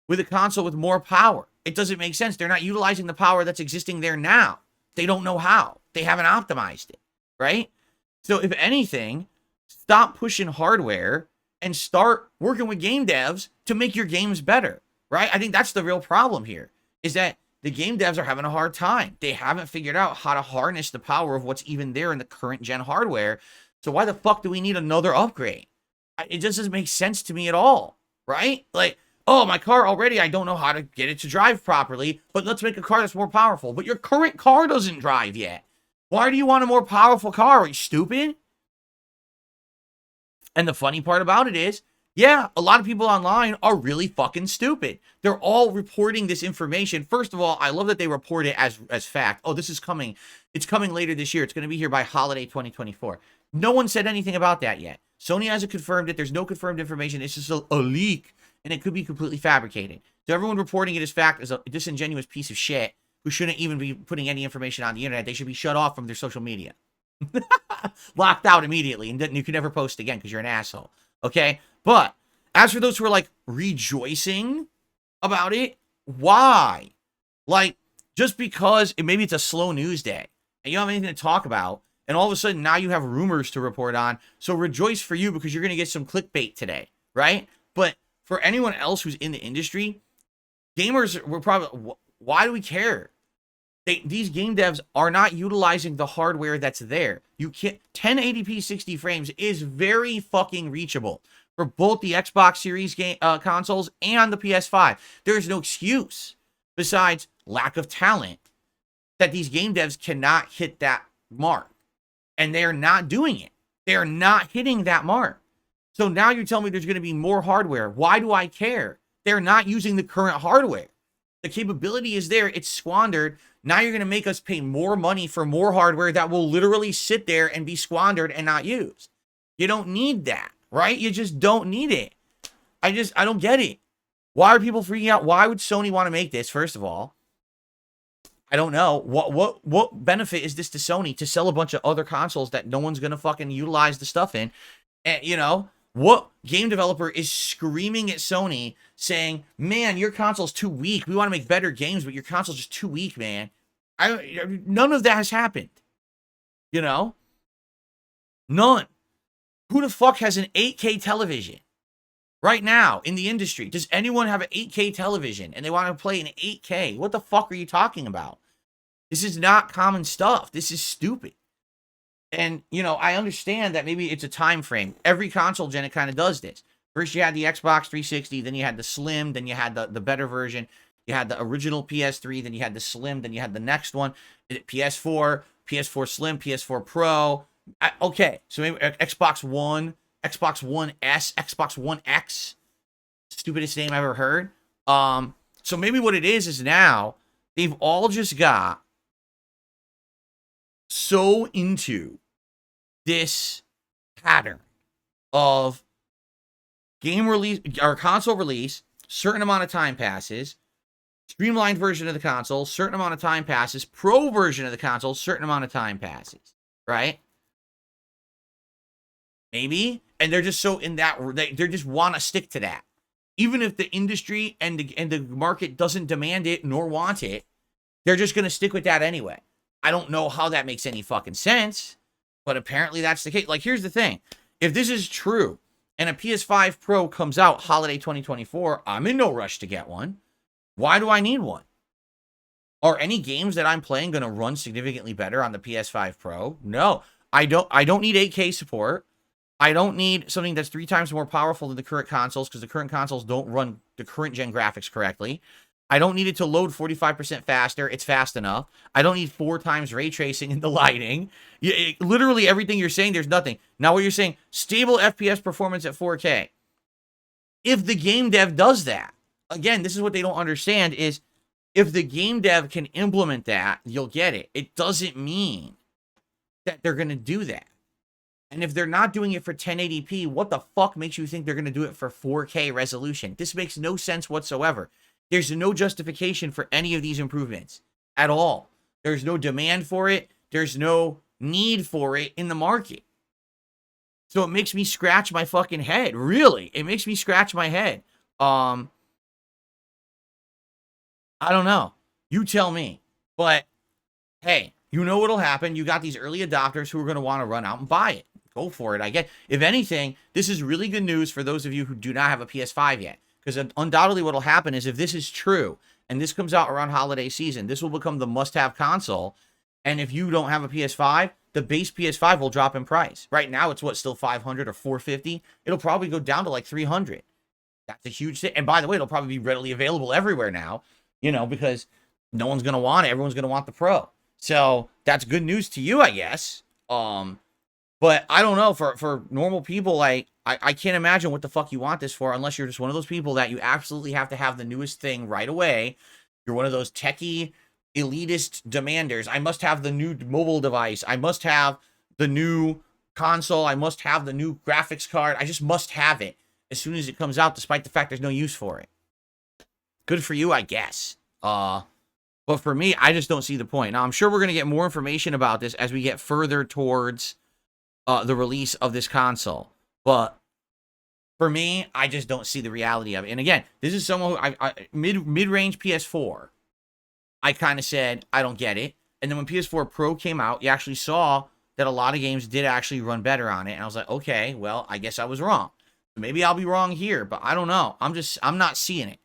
with a console with more power? It doesn't make sense. They're not utilizing the power that's existing there now. They don't know how. They haven't optimized it, right? So if anything, stop pushing hardware and start working with game devs to make your games better, right? I think that's the real problem here, is that the game devs are having a hard time. They haven't figured out how to harness the power of what's even there in the current gen hardware. So why the fuck do we need another upgrade? It just doesn't make sense to me at all, right? Like, oh, my car already, I don't know how to get it to drive properly, but let's make a car that's more powerful. But your current car doesn't drive yet. Why do you want a more powerful car? Are you stupid? And the funny part about it is, Yeah, a lot of people online are really fucking stupid. They're all reporting this information. First of all, I love that they report it as fact. Oh, this is coming. It's coming later this year. It's going to be here by holiday 2024. No one said anything about that yet. Sony hasn't confirmed it. There's no confirmed information. It's just a leak, and it could be completely fabricated. So everyone reporting it as fact is a disingenuous piece of shit who shouldn't even be putting any information on the internet. They should be shut off from their social media. Locked out immediately, and you can never post again because you're an asshole. Okay? But as for those who are like rejoicing about it, why? Like, just because maybe it's a slow news day and you don't have anything to talk about, and all of a sudden now you have rumors to report on. So rejoice for you because you're going to get some clickbait today, right? But for anyone else who's in the industry, gamers were probably, why do we care? These game devs are not utilizing the hardware that's there. You can't, 1080p 60 frames is very fucking reachable for both the Xbox Series consoles and the PS5. There's no excuse besides lack of talent that these game devs cannot hit that mark. And they're not doing it. They're not hitting that mark. So now you're telling me there's going to be more hardware. Why do I care? They're not using the current hardware. The capability is there. It's squandered. Now you're going to make us pay more money for more hardware that will literally sit there and be squandered and not used. You don't need that, right? You just don't need it. I don't get it. Why are people freaking out? Why would Sony want to make this, first of all? I don't know. What benefit is this to Sony to sell a bunch of other consoles that no one's going to fucking utilize the stuff in? And, you know, what game developer is screaming at Sony saying, man, your console's too weak. We want to make better games, but your console's just too weak, man. None of that has happened. You know? None. Who the fuck has an 8K television right now in the industry? Does anyone have an 8K television and they want to play in 8K? What the fuck are you talking about? This is not common stuff. This is stupid. And, you know, I understand that maybe it's a time frame. Every console gen, it kind of does this. First, you had the Xbox 360, then you had the Slim, then you had the better version. You had the original PS3, then you had the Slim, then you had the next one, PS4, PS4 Slim, PS4 Pro. Okay, so maybe Xbox One, Xbox One S, Xbox One X. Stupidest name I've ever heard. So maybe what it is now, they've all just got so into this pattern of game release or console release, certain amount of time passes, streamlined version of the console, certain amount of time passes, pro version of the console, certain amount of time passes, right? Maybe, and they're just so in that they just want to stick to that, even if the industry and the market doesn't demand it nor want it, they're just gonna stick with that anyway. I don't know how that makes any fucking sense, but apparently that's the case. Like, here's the thing. If this is true and a PS5 Pro comes out holiday 2024, I'm in no rush to get one. Why do I need one? Are any games that I'm playing going to run significantly better on the PS5 Pro? No. I don't need 8K support. I don't need something that's 3 times more powerful than the current consoles because the current consoles don't run the current gen graphics correctly. I don't need it to load 45% faster. It's fast enough. I don't need 4 times ray tracing in the lighting. Literally everything you're saying, there's nothing. Now what you're saying, stable FPS performance at 4K. If the game dev does that, again, this is what they don't understand is if the game dev can implement that, you'll get it. It doesn't mean that they're going to do that. And if they're not doing it for 1080p, what the fuck makes you think they're going to do it for 4K resolution? This makes no sense whatsoever. There's no justification for any of these improvements at all. There's no demand for it. There's no need for it in the market. So it makes me scratch my fucking head. Really, it makes me scratch my head. I don't know. You tell me. But hey, you know what'll happen. You got these early adopters who are going to want to run out and buy it. Go for it. I get. If anything, this is really good news for those of you who do not have a PS5 yet. Because undoubtedly what'll happen is if this is true and this comes out around holiday season, this will become the must-have console. And if you don't have a PS5, the base PS5 will drop in price. Right now, it's what, still $500 or $450? It'll probably go down to like $300. That's a huge thing. And by the way, it'll probably be readily available everywhere now, you know, because no one's going to want it. Everyone's going to want the Pro. So that's good news to you, I guess. But I don't know, for normal people, like, I can't imagine what the fuck you want this for unless you're just one of those people that you absolutely have to have the newest thing right away. You're one of those techie, elitist demanders. I must have the new mobile device. I must have the new console. I must have the new graphics card. I just must have it as soon as it comes out, despite the fact there's no use for it. Good for you, I guess. But for me, I just don't see the point. Now, I'm sure we're going to get more information about this as we get further towards the release of this console. But for me, I just don't see the reality of it. And again, this is someone who mid-range PS4. I kind of said, I don't get it. And then when PS4 Pro came out, you actually saw that a lot of games did actually run better on it. And I was like, okay, well, I guess I was wrong. Maybe I'll be wrong here, but I don't know. I'm not seeing it.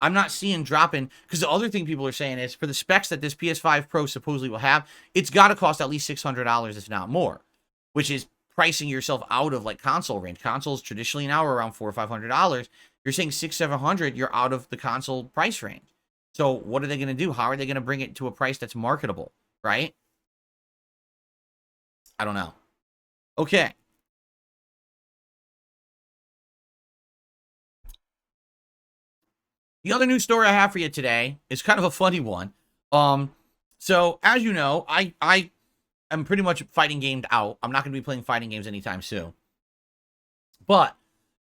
I'm not seeing dropping, because the other thing people are saying is for the specs that this PS5 Pro supposedly will have, it's got to cost at least $600, if not more, which is pricing yourself out of like console range. Consoles traditionally now are around $400 or $500. You're saying $600-700, you're out of the console price range. So what are they going to do? How are they going to bring it to a price that's marketable, right? I don't know. Okay. The other news story I have for you today is kind of a funny one. So as you know, I am pretty much fighting gamed out. I'm not going to be playing fighting games anytime soon. But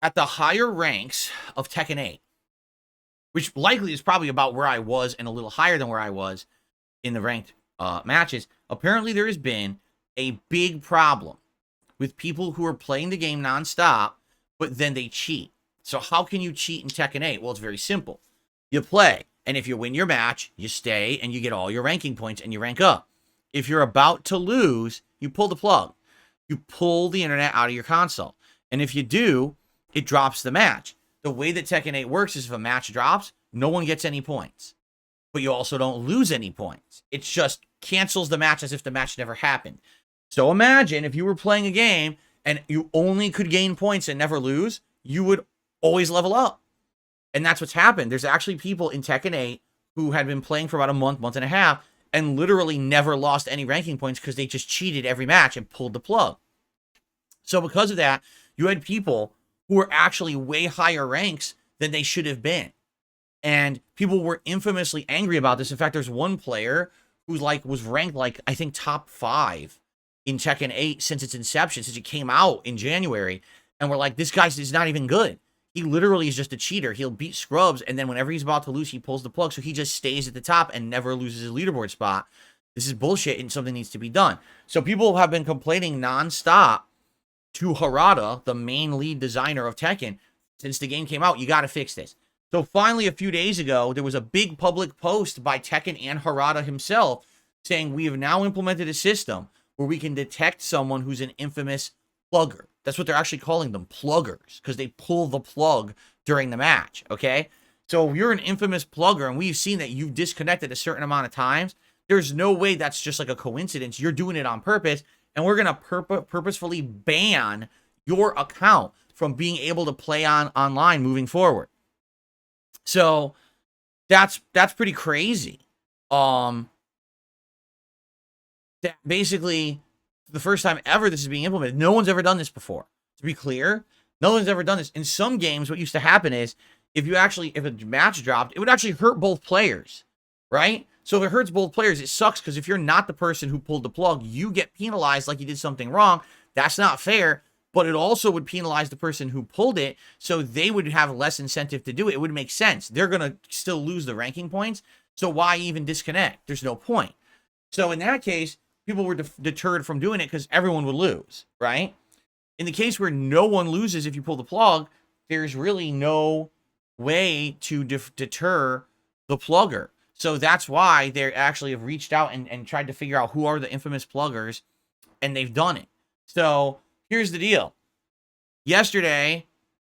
at the higher ranks of Tekken 8, which likely is probably about where I was and a little higher than where I was in the ranked matches, apparently there has been a big problem with people who are playing the game nonstop, but then they cheat. So how can you cheat in Tekken 8? Well, it's very simple. You play, and if you win your match, you stay, and you get all your ranking points, and you rank up. If you're about to lose, you pull the plug. You pull the internet out of your console. And if you do, it drops the match. The way that Tekken 8 works is if a match drops, no one gets any points. But you also don't lose any points. It just cancels the match as if the match never happened. So imagine if you were playing a game, and you only could gain points and never lose, you would always level up. And that's what's happened. There's actually people in Tekken 8 who had been playing for about a month and a half, and literally never lost any ranking points because they just cheated every match and pulled the plug. So because of that, you had people who were actually way higher ranks than they should have been. And people were infamously angry about this. In fact, there's one player who's was ranked I think top 5 in Tekken 8 since its inception, since it came out in January. And we're like, this guy's not even good. He literally is just a cheater. He'll beat scrubs, and then whenever he's about to lose, he pulls the plug, so he just stays at the top and never loses his leaderboard spot. This is bullshit, and something needs to be done. So people have been complaining nonstop to Harada, the main lead designer of Tekken, since the game came out. You got to fix this. So finally, a few days ago, there was a big public post by Tekken and Harada himself saying, we have now implemented a system where we can detect someone who's an infamous plugger. That's what they're actually calling them, pluggers, because they pull the plug during the match, okay? So if you're an infamous plugger, and we've seen that you've disconnected a certain amount of times, there's no way that's just like a coincidence. You're doing it on purpose, and we're going to purposefully ban your account from being able to play online moving forward. So that's pretty crazy. That basically, the first time ever this is being implemented. No one's ever done this before. To be clear, no one's ever done this. In some games, what used to happen is if a match dropped, it would actually hurt both players, right? So if it hurts both players, it sucks, because if you're not the person who pulled the plug, you get penalized like you did something wrong. That's not fair, but it also would penalize the person who pulled it, so they would have less incentive to do it. It would make sense. They're going to still lose the ranking points, so why even disconnect? There's no point. So in that case, people were deterred from doing it because everyone would lose, right? In the case where no one loses if you pull the plug, there's really no way to deter the plugger. So that's why they actually have reached out and tried to figure out who are the infamous pluggers, and they've done it. So here's the deal. Yesterday,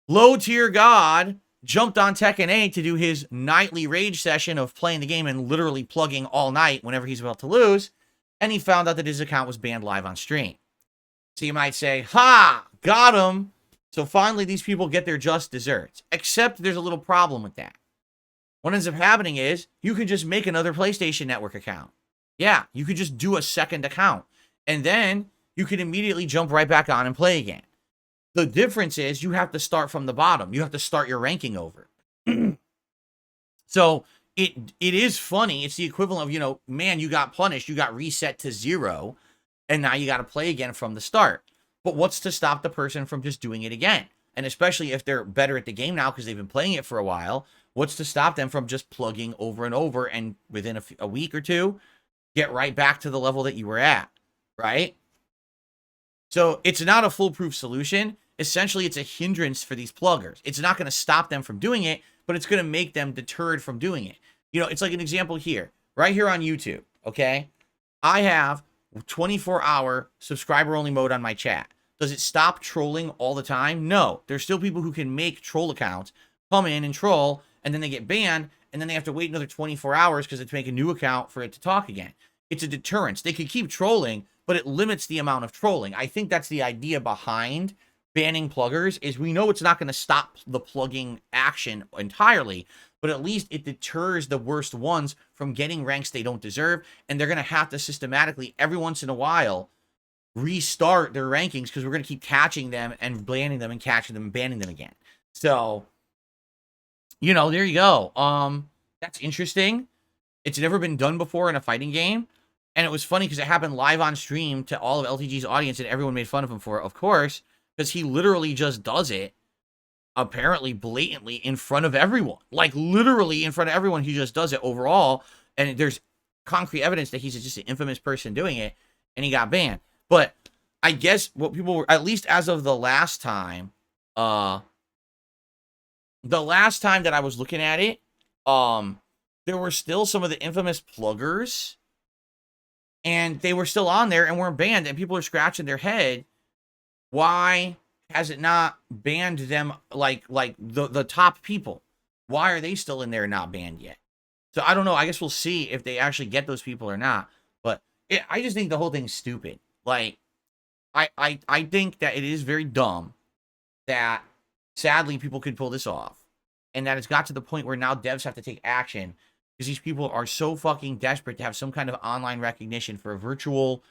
Low Tier God jumped on Tekken 8 to do his nightly rage session of playing the game and literally plugging all night whenever he's about to lose. And he found out that his account was banned live on stream. So you might say, ha, got him. So finally, these people get their just desserts. Except there's a little problem with that. What ends up happening is you can just make another PlayStation Network account. Yeah, you could just do a second account. And then you can immediately jump right back on and play again. The difference is you have to start from the bottom. You have to start your ranking over. So it is funny. It's the equivalent of, you know, man, you got punished. You got reset to 0. And now you got to play again from the start. But what's to stop the person from just doing it again? And especially if they're better at the game now because they've been playing it for a while, what's to stop them from just plugging over and over and within a week or two, get right back to the level that you were at, right? So it's not a foolproof solution. Essentially, it's a hindrance for these pluggers. It's not going to stop them from doing it, but it's going to make them deterred from doing it. You know, it's like an example here, right here on YouTube, okay? I have 24-hour subscriber-only mode on my chat. Does it stop trolling all the time? No. There's still people who can make troll accounts, come in and troll, and then they get banned, and then they have to wait another 24 hours because they have to make a new account for it to talk again. It's a deterrence. They could keep trolling, but it limits the amount of trolling. I think that's the idea behind banning pluggers, is we know it's not going to stop the plugging action entirely, but at least it deters the worst ones from getting ranks they don't deserve, and they're going to have to systematically, every once in a while, restart their rankings because we're going to keep catching them and banning them and catching them and banning them again. So, you know, there you go. That's interesting. It's never been done before in a fighting game. And it was funny because it happened live on stream to all of LTG's audience, and everyone made fun of him for it, of course, because he literally just does it, apparently blatantly, in front of everyone. Like, literally in front of everyone, he just does it overall. And there's concrete evidence that he's just an infamous person doing it, and he got banned. But I guess what people were, at least as of the last time that I was looking at it, there were still some of the infamous pluggers, and they were still on there and weren't banned, and people are scratching their head. Why has it not banned them like the top people? Why are they still in there and not banned yet? So I don't know. I guess we'll see if they actually get those people or not. But I just think the whole thing's stupid. Like, I think that it is very dumb that sadly people could pull this off, and that it's got to the point where now devs have to take action because these people are so fucking desperate to have some kind of online recognition for a virtual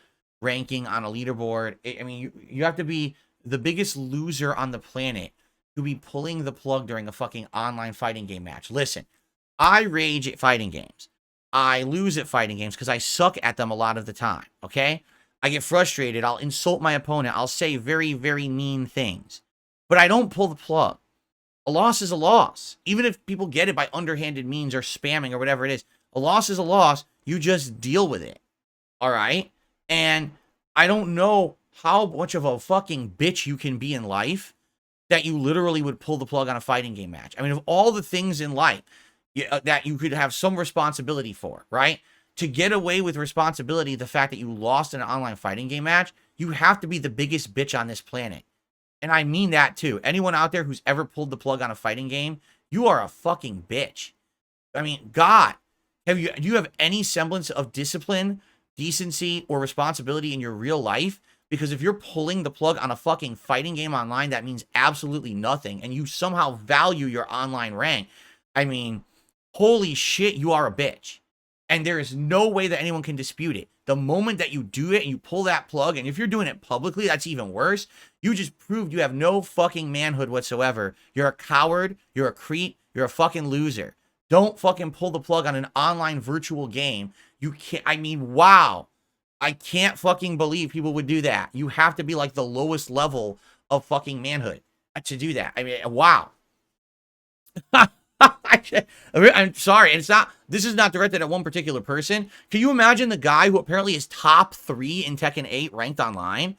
ranking on a leaderboard. I mean, you have to be the biggest loser on the planet to be pulling the plug during a fucking online fighting game match. Listen, I rage at fighting games. I lose at fighting games because I suck at them a lot of the time, okay? I get frustrated. I'll insult my opponent. I'll say very, very mean things. But I don't pull the plug. A loss is a loss. Even if people get it by underhanded means or spamming or whatever it is, a loss is a loss. You just deal with it, all right? And I don't know how much of a fucking bitch you can be in life that you literally would pull the plug on a fighting game match. I mean, of all the things in life that you could have some responsibility for, right? To get away with responsibility, the fact that you lost in an online fighting game match, you have to be the biggest bitch on this planet. And I mean that too. Anyone out there who's ever pulled the plug on a fighting game, you are a fucking bitch. I mean, God, do you have any semblance of discipline, decency, or responsibility in your real life? Because if you're pulling the plug on a fucking fighting game online, that means absolutely nothing. And you somehow value your online rank. I mean, holy shit, you are a bitch. And there is no way that anyone can dispute it. The moment that you do it and you pull that plug, and if you're doing it publicly, that's even worse. You just proved you have no fucking manhood whatsoever. You're a coward. You're a creep. You're a fucking loser. Don't fucking pull the plug on an online virtual game. You can't, I mean, wow. I can't fucking believe people would do that. You have to be like the lowest level of fucking manhood to do that. I mean, wow. I'm sorry. It's not, this is not directed at one particular person. Can you imagine the guy who apparently is top 3 in Tekken 8 ranked online?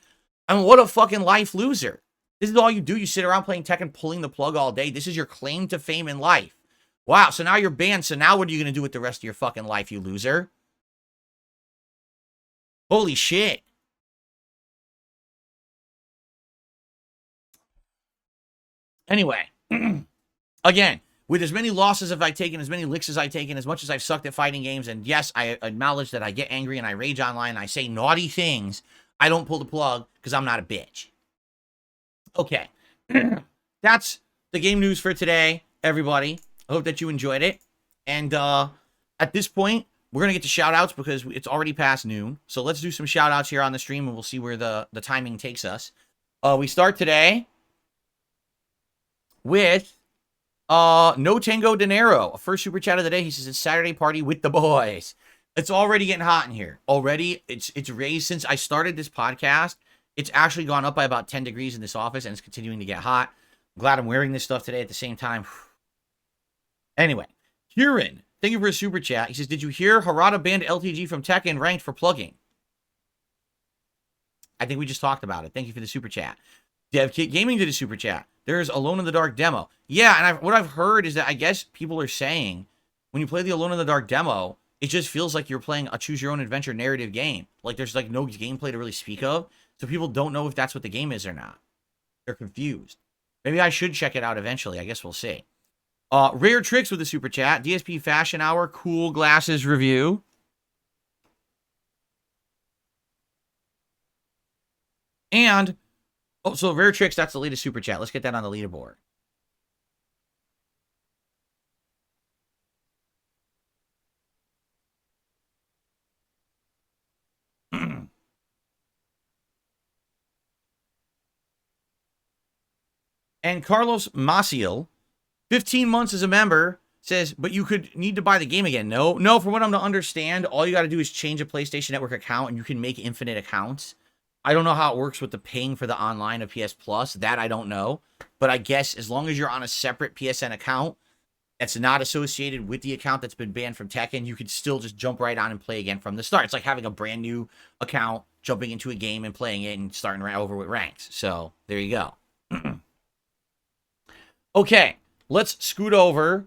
I mean, what a fucking life loser. This is all you do. You sit around playing Tekken, pulling the plug all day. This is your claim to fame in life. Wow. So now you're banned. So now what are you going to do with the rest of your fucking life, you loser? Holy shit. Anyway, again, with as many losses as I've taken, as many licks as I've taken, as much as I've sucked at fighting games, and yes, I acknowledge that I get angry and I rage online and I say naughty things, I don't pull the plug because I'm not a bitch. Okay. That's the game news for today, everybody. I hope that you enjoyed it. And at this point, we're going to get to shout outs because it's already past noon. So let's do some shout outs here on the stream and we'll see where the timing takes us. We start today with No Tango Dinero, a first super chat of the day. He says it's Saturday party with the boys. It's already getting hot in here. Already, it's raised since I started this podcast. It's actually gone up by about 10 degrees in this office, and it's continuing to get hot. I'm glad I'm wearing this stuff today at the same time. Anyway, Kieran, thank you for a super chat. He says, did you hear Harada banned LTG from Tekken ranked for plugging? I think we just talked about it. Thank you for the super chat. DevKitGaming did a super chat. There's Alone in the Dark demo. Yeah, and what I've heard is that I guess people are saying when you play the Alone in the Dark demo, it just feels like you're playing a choose-your-own-adventure narrative game. Like there's like no gameplay to really speak of. So people don't know if that's what the game is or not. They're confused. Maybe I should check it out eventually. I guess we'll see. Rare Tricks with a super chat. DSP Fashion Hour, cool glasses review. And, oh, so Rare Tricks, that's the latest super chat. Let's get that on the leaderboard. And Carlos Maciel, 15 months as a member, says, but you could need to buy the game again. No, from what I'm to understand, all you got to do is change a PlayStation Network account and you can make infinite accounts. I don't know how it works with the paying for the online of PS Plus. That I don't know. But I guess as long as you're on a separate PSN account that's not associated with the account that's been banned from Tekken, you could still just jump right on and play again from the start. It's like having a brand new account, jumping into a game and playing it and starting right over with ranks. So there you go. Okay, let's scoot over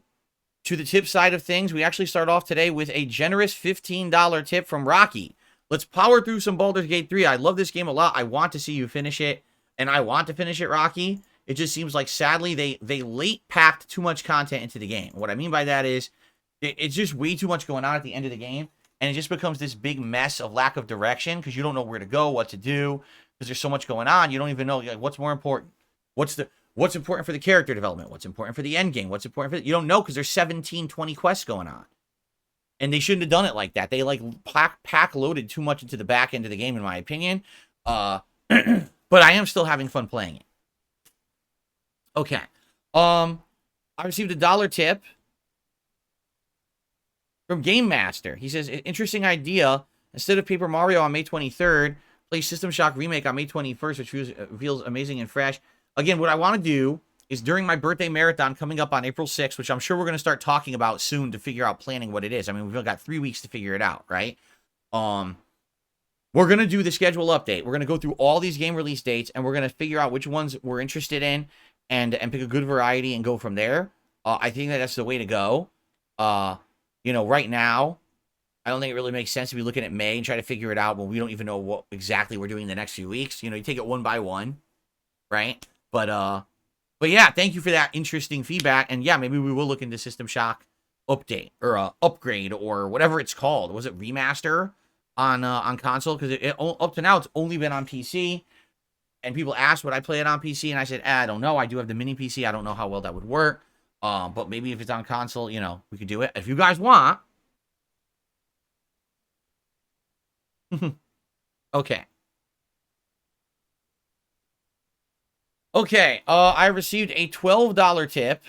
to the tip side of things. We actually start off today with a generous $15 tip from Rocky. Let's power through some Baldur's Gate 3. I love this game a lot. I want to see you finish it, and I want to finish it, Rocky. It just seems like, sadly, they late packed too much content into the game. What I mean by that is it's just way too much going on at the end of the game, and it just becomes this big mess of lack of direction because you don't know where to go, what to do, because there's so much going on. You don't even know like, what's more important. What's important for the character development? What's important for the end game? What's important for you don't know because there's 17, 20 quests going on. And they shouldn't have done it like that. They like pack loaded too much into the back end of the game, in my opinion. But I am still having fun playing it. Okay. I received a $1 tip from Game Master. He says, interesting idea. Instead of Paper Mario on May 23rd, play System Shock Remake on May 21st, which feels amazing and fresh. Again, what I want to do is during my birthday marathon coming up on April 6th, which I'm sure we're going to start talking about soon to figure out planning what it is. I mean, we've only got 3 weeks to figure it out, right? We're going to do the schedule update. We're going to go through all these game release dates, and we're going to figure out which ones we're interested in and pick a good variety and go from there. I think that's the way to go. Right now, I don't think it really makes sense to be looking at May and try to figure it out when we don't even know what exactly we're doing the next few weeks. You take it one by one, right? But yeah, thank you for that interesting feedback. And yeah, maybe we will look into System Shock update or upgrade or whatever it's called. Was it remaster on console? Because up to now it's only been on PC. And people asked would I play it on PC, and I said I don't know. I do have the mini PC. I don't know how well that would work. But maybe if it's on console, we could do it if you guys want. Okay. Okay, I received a $12 tip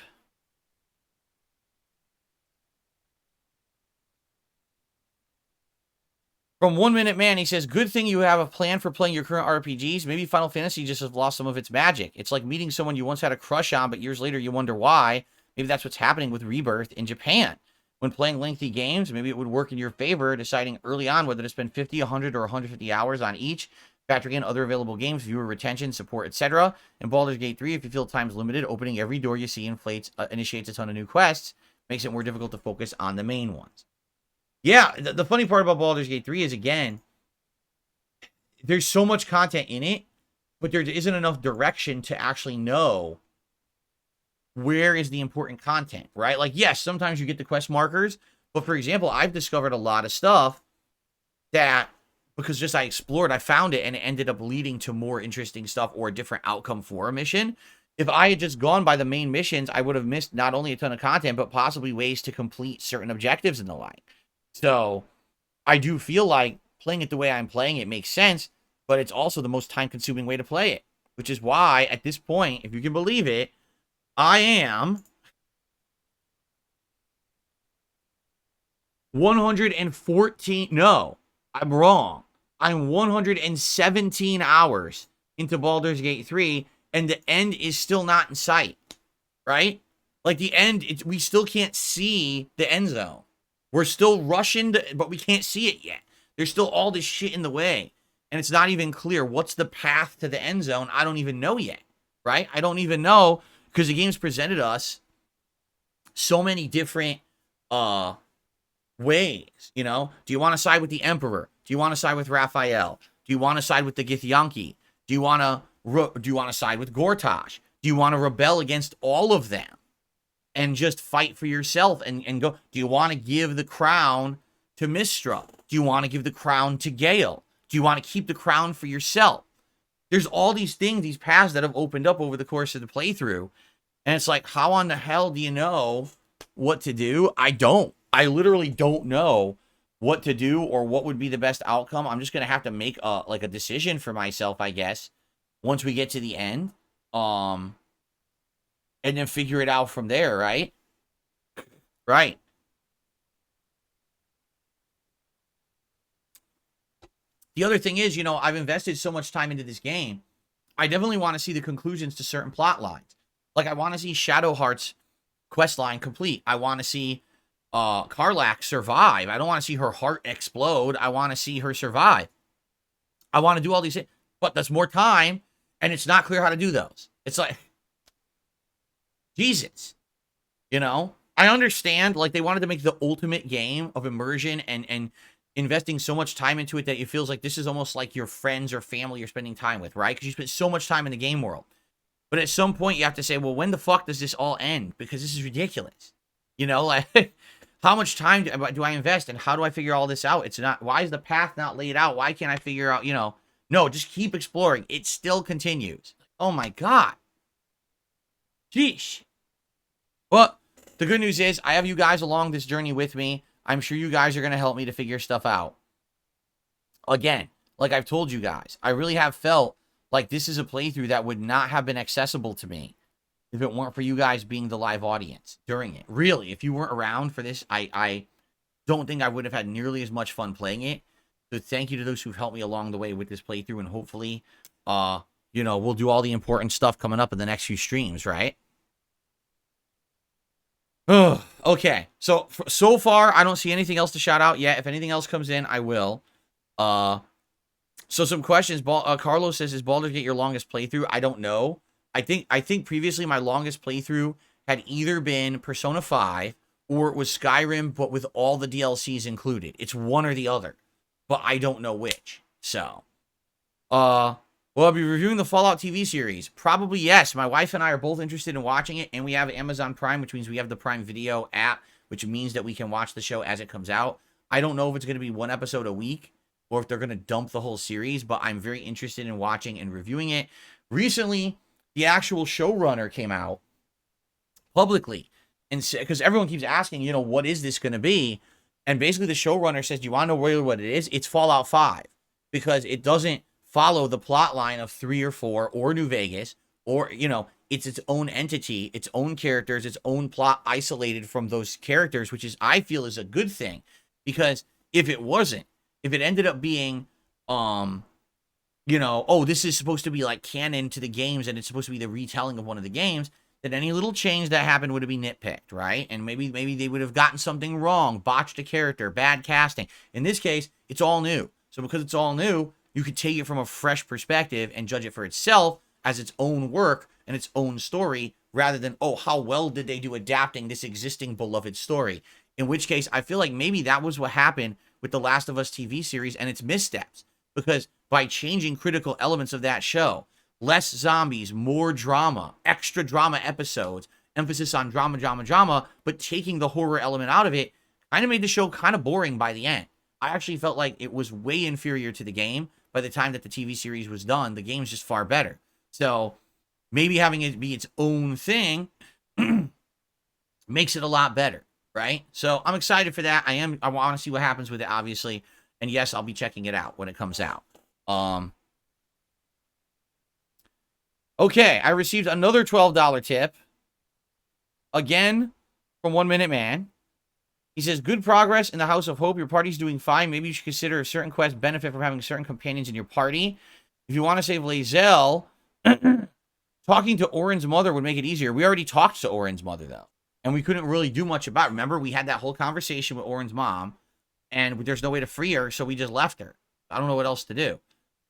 from 1 Minute Man. He says, good thing you have a plan for playing your current RPGs. Maybe Final Fantasy just has lost some of its magic. It's like meeting someone you once had a crush on, but years later you wonder why. Maybe that's what's happening with Rebirth in Japan. When playing lengthy games, maybe it would work in your favor, deciding early on whether to spend 50, 100, or 150 hours on each. Factoring in other available games, viewer retention, support, etc. In Baldur's Gate 3, if you feel time's limited, opening every door you see initiates a ton of new quests, makes it more difficult to focus on the main ones. Yeah, the funny part about Baldur's Gate 3 is, again, there's so much content in it, but there isn't enough direction to actually know where is the important content, right? Like, yes, sometimes you get the quest markers, but for example, I've discovered a lot of stuff that, because just I explored, I found it, and it ended up leading to more interesting stuff or a different outcome for a mission. If I had just gone by the main missions, I would have missed not only a ton of content, but possibly ways to complete certain objectives and the like. So I do feel like playing it the way I'm playing it makes sense, but it's also the most time-consuming way to play it, which is why at this point, if you can believe it, I am 114. No, I'm wrong. I'm 117 hours into Baldur's Gate 3, and the end is still not in sight, right? Like the end, we still can't see the end zone. We're still rushing, but we can't see it yet. There's still all this shit in the way, and it's not even clear what's the path to the end zone. I don't even know yet, right? I don't even know because the game's presented us so many different ways. You know, do you want to side with the Emperor? Do you want to side with Raphael? Do you want to side with the Githyanki? Do you want to side with Gortash? Do you want to rebel against all of them and just fight for yourself and go? Do you want to give the crown to Mistra? Do you want to give the crown to Gale? Do you want to keep the crown for yourself? There's all these things, these paths that have opened up over the course of the playthrough. And it's like, how on the hell do you know what to do? I don't. I literally don't know what to do or what would be the best outcome. I'm just going to have to make a decision for myself, I guess, once we get to the end. And then figure it out from there, right? Right. The other thing is, you know, I've invested so much time into this game. I definitely want to see the conclusions to certain plot lines. Like, I want to see Shadowheart's quest line complete. I want to see Karlach survive. I don't want to see her heart explode. I want to see her survive. I want to do all these things. But there's more time, and it's not clear how to do those. It's like, Jesus. You know? I understand, like, they wanted to make the ultimate game of immersion and investing so much time into it that it feels like this is almost like your friends or family you're spending time with, right? Because you spent so much time in the game world. But at some point, you have to say, well, when the fuck does this all end? Because this is ridiculous. You know, like, how much time do I invest and how do I figure all this out? It's not, why is the path not laid out? Why can't I figure out, you know? No, just keep exploring. It still continues. Oh my God. Sheesh. Well, the good news is I have you guys along this journey with me. I'm sure you guys are going to help me to figure stuff out. Again, like I've told you guys, I really have felt like this is a playthrough that would not have been accessible to me if it weren't for you guys being the live audience during it. Really, if you weren't around for this, I don't think I would have had nearly as much fun playing it. So thank you to those who've helped me along the way with this playthrough, and hopefully, you know, we'll do all the important stuff coming up in the next few streams, right? Oh, okay. So far, I don't see anything else to shout out yet. If anything else comes in, I will. So some questions. Carlos says, "Is Baldur's Gate your longest playthrough?" I don't know. I think previously my longest playthrough had either been Persona 5 or it was Skyrim, but with all the DLCs included. It's one or the other, but I don't know which. So, will I be reviewing the Fallout TV series? Probably yes. My wife and I are both interested in watching it, and we have Amazon Prime, which means we have the Prime Video app, which means that we can watch the show as it comes out. I don't know if it's going to be one episode a week or if they're going to dump the whole series, but I'm very interested in watching and reviewing it. Recently, the actual showrunner came out publicly, and because everyone keeps asking, you know, what is this going to be? And basically the showrunner says, do you want to know really what it is? It's Fallout 5, because it doesn't follow the plot line of 3 or 4 or New Vegas, or, you know, it's its own entity, its own characters, its own plot isolated from those characters, which is, I feel, is a good thing. Because if it wasn't, if it ended up being, you know, oh, this is supposed to be like canon to the games and it's supposed to be the retelling of one of the games, then any little change that happened would have been nitpicked, right? And maybe they would have gotten something wrong, botched a character, bad casting. In this case, it's all new. So because it's all new, you could take it from a fresh perspective and judge it for itself as its own work and its own story, rather than, oh, how well did they do adapting this existing beloved story? In which case, I feel like maybe that was what happened with the Last of Us TV series and its missteps. Because by changing critical elements of that show, less zombies, more drama, extra drama episodes, emphasis on drama, but taking the horror element out of it, kind of made the show kind of boring by the end. I actually felt like it was way inferior to the game by the time that the TV series was done. The game's just far better. So maybe having it be its own thing makes it a lot better, right? So I'm excited for that. I want to see what happens with it, obviously. And yes, I'll be checking it out when it comes out. Okay, I received another $12 tip. Again, from 1 Minute Man. He says, good progress in the House of Hope. Your party's doing fine. Maybe you should consider a certain quest benefit from having certain companions in your party. If you want to save Lae'zel, talking to Orin's mother would make it easier. We already talked to Orin's mother, though. And we couldn't really do much about it. Remember, we had that whole conversation with Orin's mom. And there's no way to free her, so we just left her. I don't know what else to do.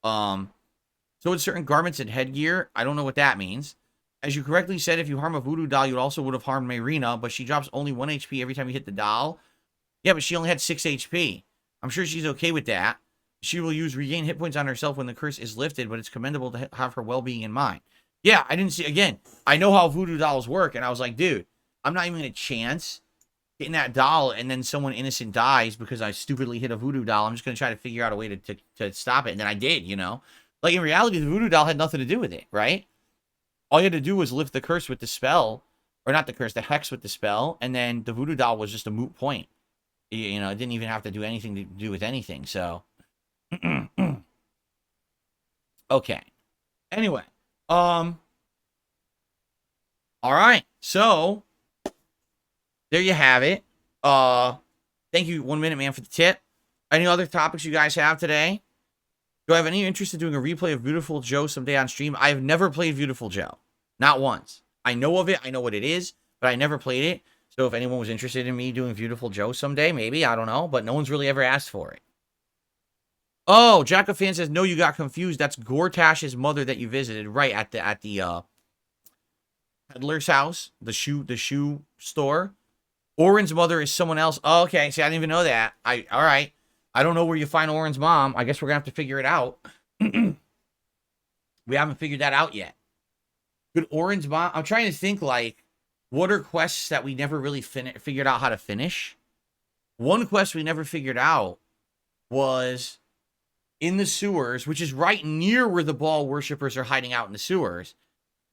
So with certain garments and headgear, I don't know what that means. As you correctly said, if you harm a voodoo doll, you also would have harmed Mayrina, but she drops only 1 HP every time you hit the doll. Yeah, but she only had 6 HP. I'm sure she's okay with that. She will use regain hit points on herself when the curse is lifted, but it's commendable to have her well-being in mind. Yeah, I didn't see, again, I know how voodoo dolls work, and I was like, dude, I'm not even going to chance getting that doll, and then someone innocent dies because I stupidly hit a voodoo doll. I'm just going to try to figure out a way to stop it, and then I did, you know? Like, in reality, the voodoo doll had nothing to do with it, right? All you had to do was lift the curse with the spell, or not the curse, the hex with the spell, and then the voodoo doll was just a moot point. You know, it didn't even have to do anything to do with anything, so. Okay. Anyway, all right, so there you have it. Thank you, 1 Minute Man, for the tip. Any other topics you guys have today? Do I have any interest in doing a replay of Beautiful Joe someday on stream? I have never played Beautiful Joe. Not once. I know of it. I know what it is, but I never played it. So if anyone was interested in me doing Beautiful Joe someday, maybe. I don't know. But no one's really ever asked for it. Oh, Jackafan says, no, you got confused. That's Gortash's mother that you visited. Right, at the peddler's house. The shoe store. Orin's mother is someone else. Oh, okay. See, I didn't even know that. All right. I don't know where you find Orin's mom. I guess we're going to have to figure it out. We haven't figured that out yet. Good Orin's mom. I'm trying to think, like, what are quests that we never really figured out how to finish? One quest we never figured out was in the sewers, which is right near where the ball worshippers are hiding out in the sewers.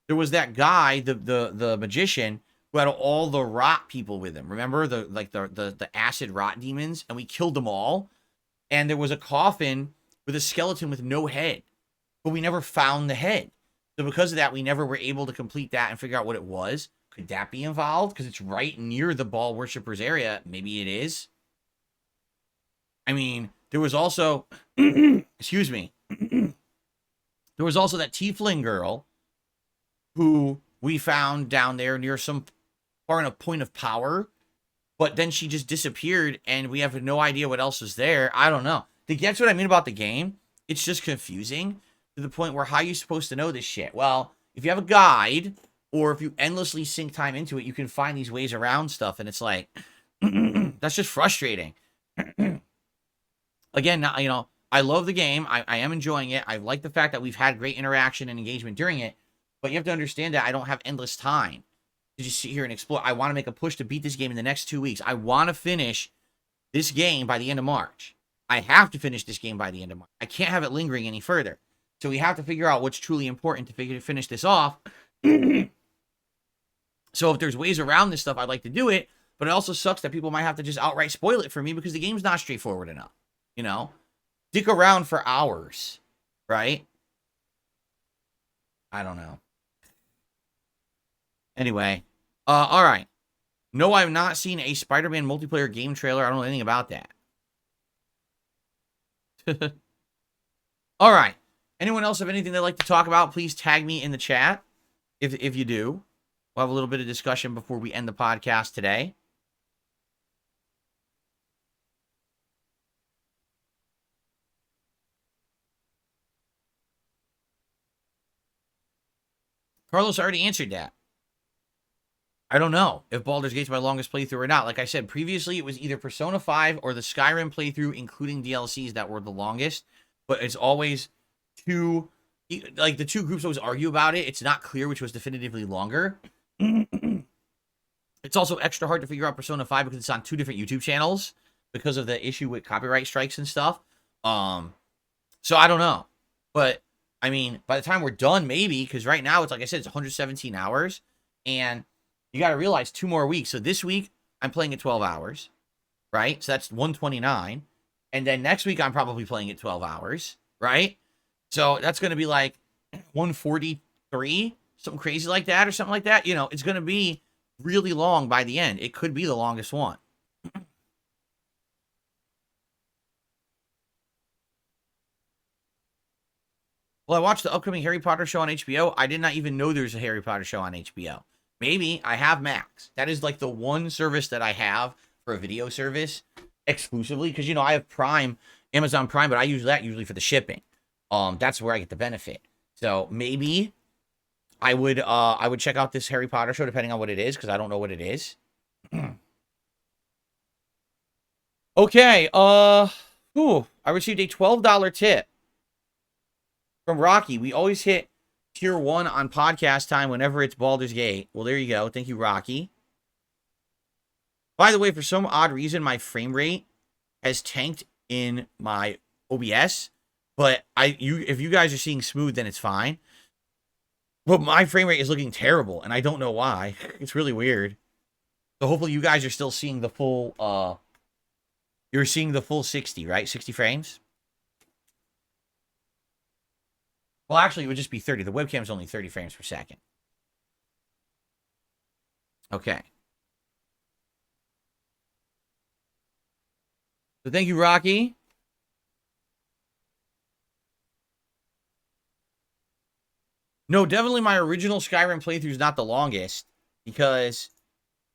There was that guy, the magician, who had all the rot people with him. Remember? The acid rot demons? And we killed them all. And there was a coffin with a skeleton with no head. But we never found the head. So because of that, we never were able to complete that and figure out what it was. Could that be involved? Because it's right near the ball worshippers area. Maybe it is. I mean, there was also... excuse me. There was also that tiefling girl who we found down there near some far enough point of power. But then she just disappeared, and we have no idea what else is there. I don't know. That's what I mean about the game. It's just confusing to the point where how are you supposed to know this shit? Well, if you have a guide, or if you endlessly sink time into it, you can find these ways around stuff, and it's like, that's just frustrating. Again, you know, I love the game. I am enjoying it. I like the fact that we've had great interaction and engagement during it, but you have to understand that I don't have endless time to just sit here and explore. I want to make a push to beat this game in the next 2 weeks. I want to finish this game by the end of March. I have to finish this game by the end of March. I can't have it lingering any further. So we have to figure out what's truly important to finish this off. So if there's ways around this stuff, I'd like to do it. But it also sucks that people might have to just outright spoil it for me because the game's not straightforward enough. You know? Dick around for hours. Right? I don't know. Anyway, all right. No, I've not seen a Spider-Man multiplayer game trailer. I don't know anything about that. All right. Anyone else have anything they'd like to talk about? Please tag me in the chat if you do. We'll have a little bit of discussion before we end the podcast today. Carlos already answered that. I don't know if Baldur's Gate's my longest playthrough or not. Like I said, previously it was either Persona 5 or the Skyrim playthrough, including DLCs, that were the longest. But it's always two, like the two groups always argue about it. It's not clear which was definitively longer. It's also extra hard to figure out Persona 5 because it's on 2 different YouTube channels because of the issue with copyright strikes and stuff. So I don't know. But, I mean, by the time we're done, maybe, because right now it's, like I said, it's 117 hours. And you got to realize 2 more weeks. So this week, I'm playing it 12 hours, right? So that's 129. And then next week, I'm probably playing it 12 hours, right? So that's going to be like 143, something crazy like that or something like that. You know, it's going to be really long by the end. It could be the longest one. Well, I watched the upcoming Harry Potter show on HBO. I did not even know there's a Harry Potter show on HBO. Maybe I have Max. That is like the one service that I have for a video service exclusively because, you know, I have Prime, Amazon Prime, but I use that usually for the shipping. That's where I get the benefit. So maybe I would check out this Harry Potter show depending on what it is because I don't know what it is. Okay, I received a $12 tip from Rocky. We always hit tier 1 on podcast time whenever it's Baldur's Gate. Well, there you go. Thank you, Rocky. By the way, for some odd reason, my frame rate has tanked in my OBS. But if you guys are seeing smooth, then it's fine. But my frame rate is looking terrible, and I don't know why. It's really weird. So hopefully you guys are still seeing the full, you're seeing the full 60, right? 60 frames? Well, actually, it would just be 30. The webcam is only 30 frames per second. Okay. So thank you, Rocky. No, definitely my original Skyrim playthrough is not the longest because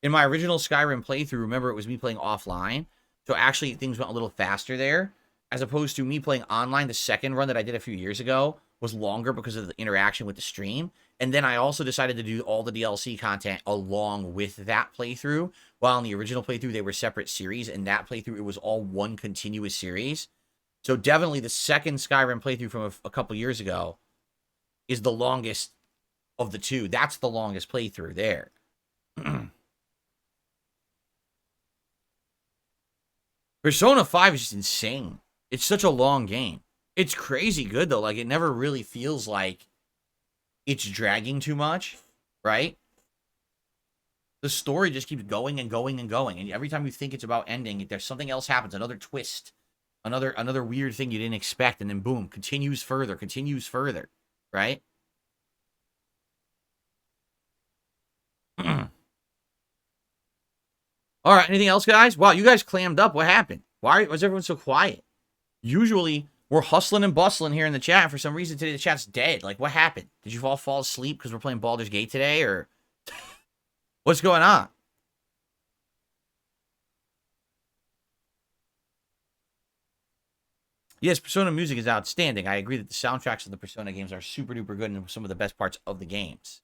in my original Skyrim playthrough, remember, it was me playing offline. So actually, things went a little faster there as opposed to me playing online. The second run that I did a few years ago was longer because of the interaction with the stream. And then I also decided to do all the DLC content along with that playthrough. While in the original playthrough, they were separate series. In that playthrough, it was all one continuous series. So definitely the second Skyrim playthrough from a couple years ago is the longest of the two. That's the longest playthrough there. Persona 5 is just insane. It's such a long game. It's crazy good, though. Like, it never really feels like it's dragging too much, right? The story just keeps going and going and going. And every time you think it's about ending, there's something else happens. Another twist. Another weird thing you didn't expect. And then, boom, continues further, right? All right, anything else, guys? Wow, you guys clammed up. What happened? Why was everyone so quiet? Usually, we're hustling and bustling here in the chat. For some reason, today the chat's dead. Like, what happened? Did you all fall asleep because we're playing Baldur's Gate today, or what's going on? Yes, Persona music is outstanding. I agree that the soundtracks of the Persona games are super duper good and some of the best parts of the games.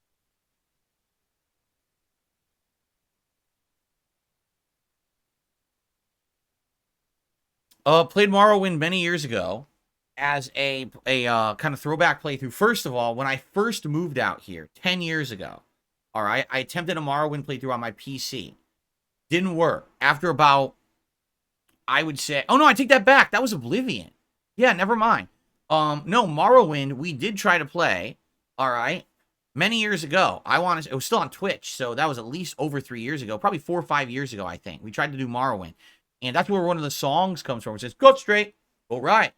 Played Morrowind many years ago as a kind of throwback playthrough. First of all, when I first moved out here 10 years ago, all right, I attempted a Morrowind playthrough on my PC. Didn't work. After about, I would say, oh no, I take that back. That was Oblivion. Yeah, never mind. No, Morrowind, we did try to play, all right, many years ago. It was still on Twitch, so that was at least over 3 years ago, probably 4 or 5 years ago, I think. We tried to do Morrowind. And that's where one of the songs comes from. It says, go straight, go right,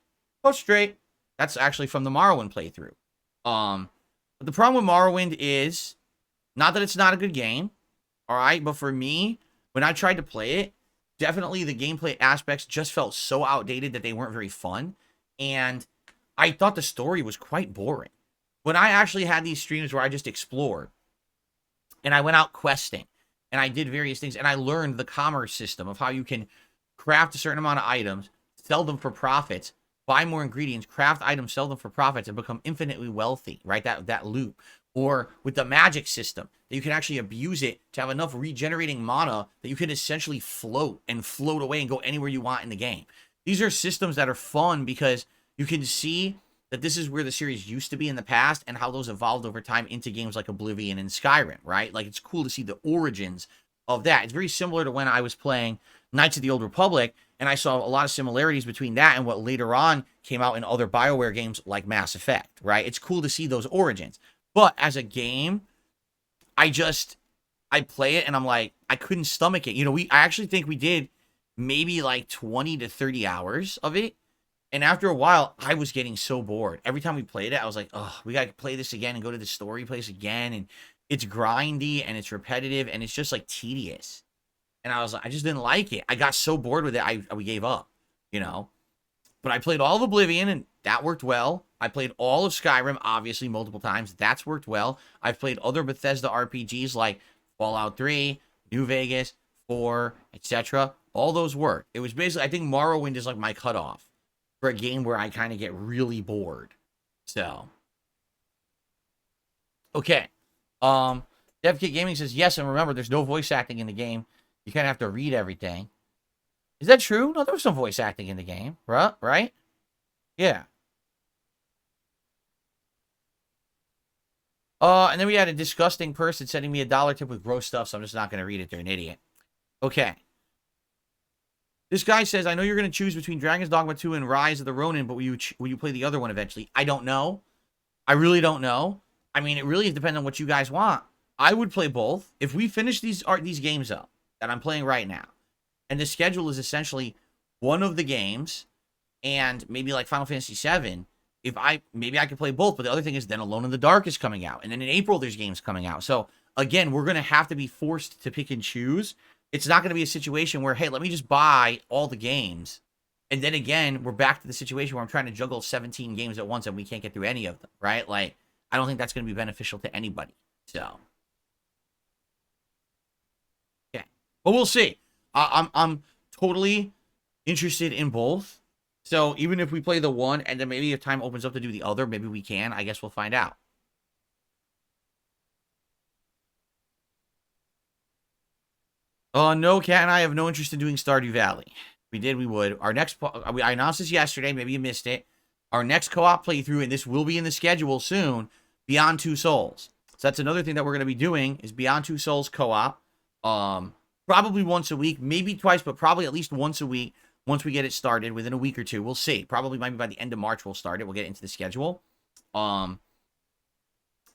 go straight. That's actually from the Morrowind playthrough. But the problem with Morrowind is, not that it's not a good game, all right? But for me, when I tried to play it, definitely the gameplay aspects just felt so outdated that they weren't very fun. And I thought the story was quite boring. When I actually had these streams where I just explored, and I went out questing, and I did various things, and I learned the commerce system of how you can craft a certain amount of items, sell them for profits, buy more ingredients, craft items, sell them for profits, and become infinitely wealthy, right? That loop. Or with the magic system, that you can actually abuse it to have enough regenerating mana that you can essentially float away and go anywhere you want in the game. These are systems that are fun because you can see that this is where the series used to be in the past and how those evolved over time into games like Oblivion and Skyrim, right? Like, it's cool to see the origins of that. It's very similar to when I was playing Knights of the Old Republic, and I saw a lot of similarities between that and what later on came out in other BioWare games like Mass Effect, right? It's cool to see those origins. But as a game, I play it and I'm like, I couldn't stomach it. You know, I actually think we did maybe like 20 to 30 hours of it. And after a while, I was getting so bored. Every time we played it, I was like, oh, we got to play this again and go to the story place again. And it's grindy and it's repetitive and it's just like tedious. And I was like, I just didn't like it. I got so bored with it, we gave up, you know. But I played all of Oblivion and that worked well. I played all of Skyrim, obviously, multiple times. That's worked well. I've played other Bethesda RPGs like Fallout 3, New Vegas, 4, etc. All those work. It was basically, I think Morrowind is like my cutoff for a game where I kind of get really bored. So, okay. DevKitGaming says, yes, and remember, there's no voice acting in the game. You kind of have to read everything. Is that true? No, there was some voice acting in the game, right? Yeah. And then we had a disgusting person sending me a dollar tip with gross stuff, so I'm just not going to read it. They're an idiot. Okay. This guy says, I know you're going to choose between Dragon's Dogma 2 and Rise of the Ronin, but will you play the other one eventually? I don't know. I really don't know. I mean, it really depends on what you guys want. I would play both. If we finish these games up that I'm playing right now, and the schedule is essentially one of the games and maybe like Final Fantasy VII, maybe I could play both. But the other thing is then Alone in the Dark is coming out. And then in April, there's games coming out. So again, we're going to have to be forced to pick and choose. It's not going to be a situation where, hey, let me just buy all the games. And then again, we're back to the situation where I'm trying to juggle 17 games at once and we can't get through any of them, right? Like, I don't think that's going to be beneficial to anybody. So, yeah. But we'll see. I'm totally interested in both. So even if we play the one and then maybe if time opens up to do the other, maybe we can. I guess we'll find out. No, Kat and I have no interest in doing Stardew Valley. If we did, we would. Our next, I announced this yesterday. Maybe you missed it. Our next co-op playthrough, and this will be in the schedule soon, Beyond Two Souls. So that's another thing that we're going to be doing is Beyond Two Souls co-op. Probably once a week, maybe twice, but probably at least once a week once we get it started within a week or two. We'll see. Probably maybe by the end of March we'll start it. We'll get into the schedule. And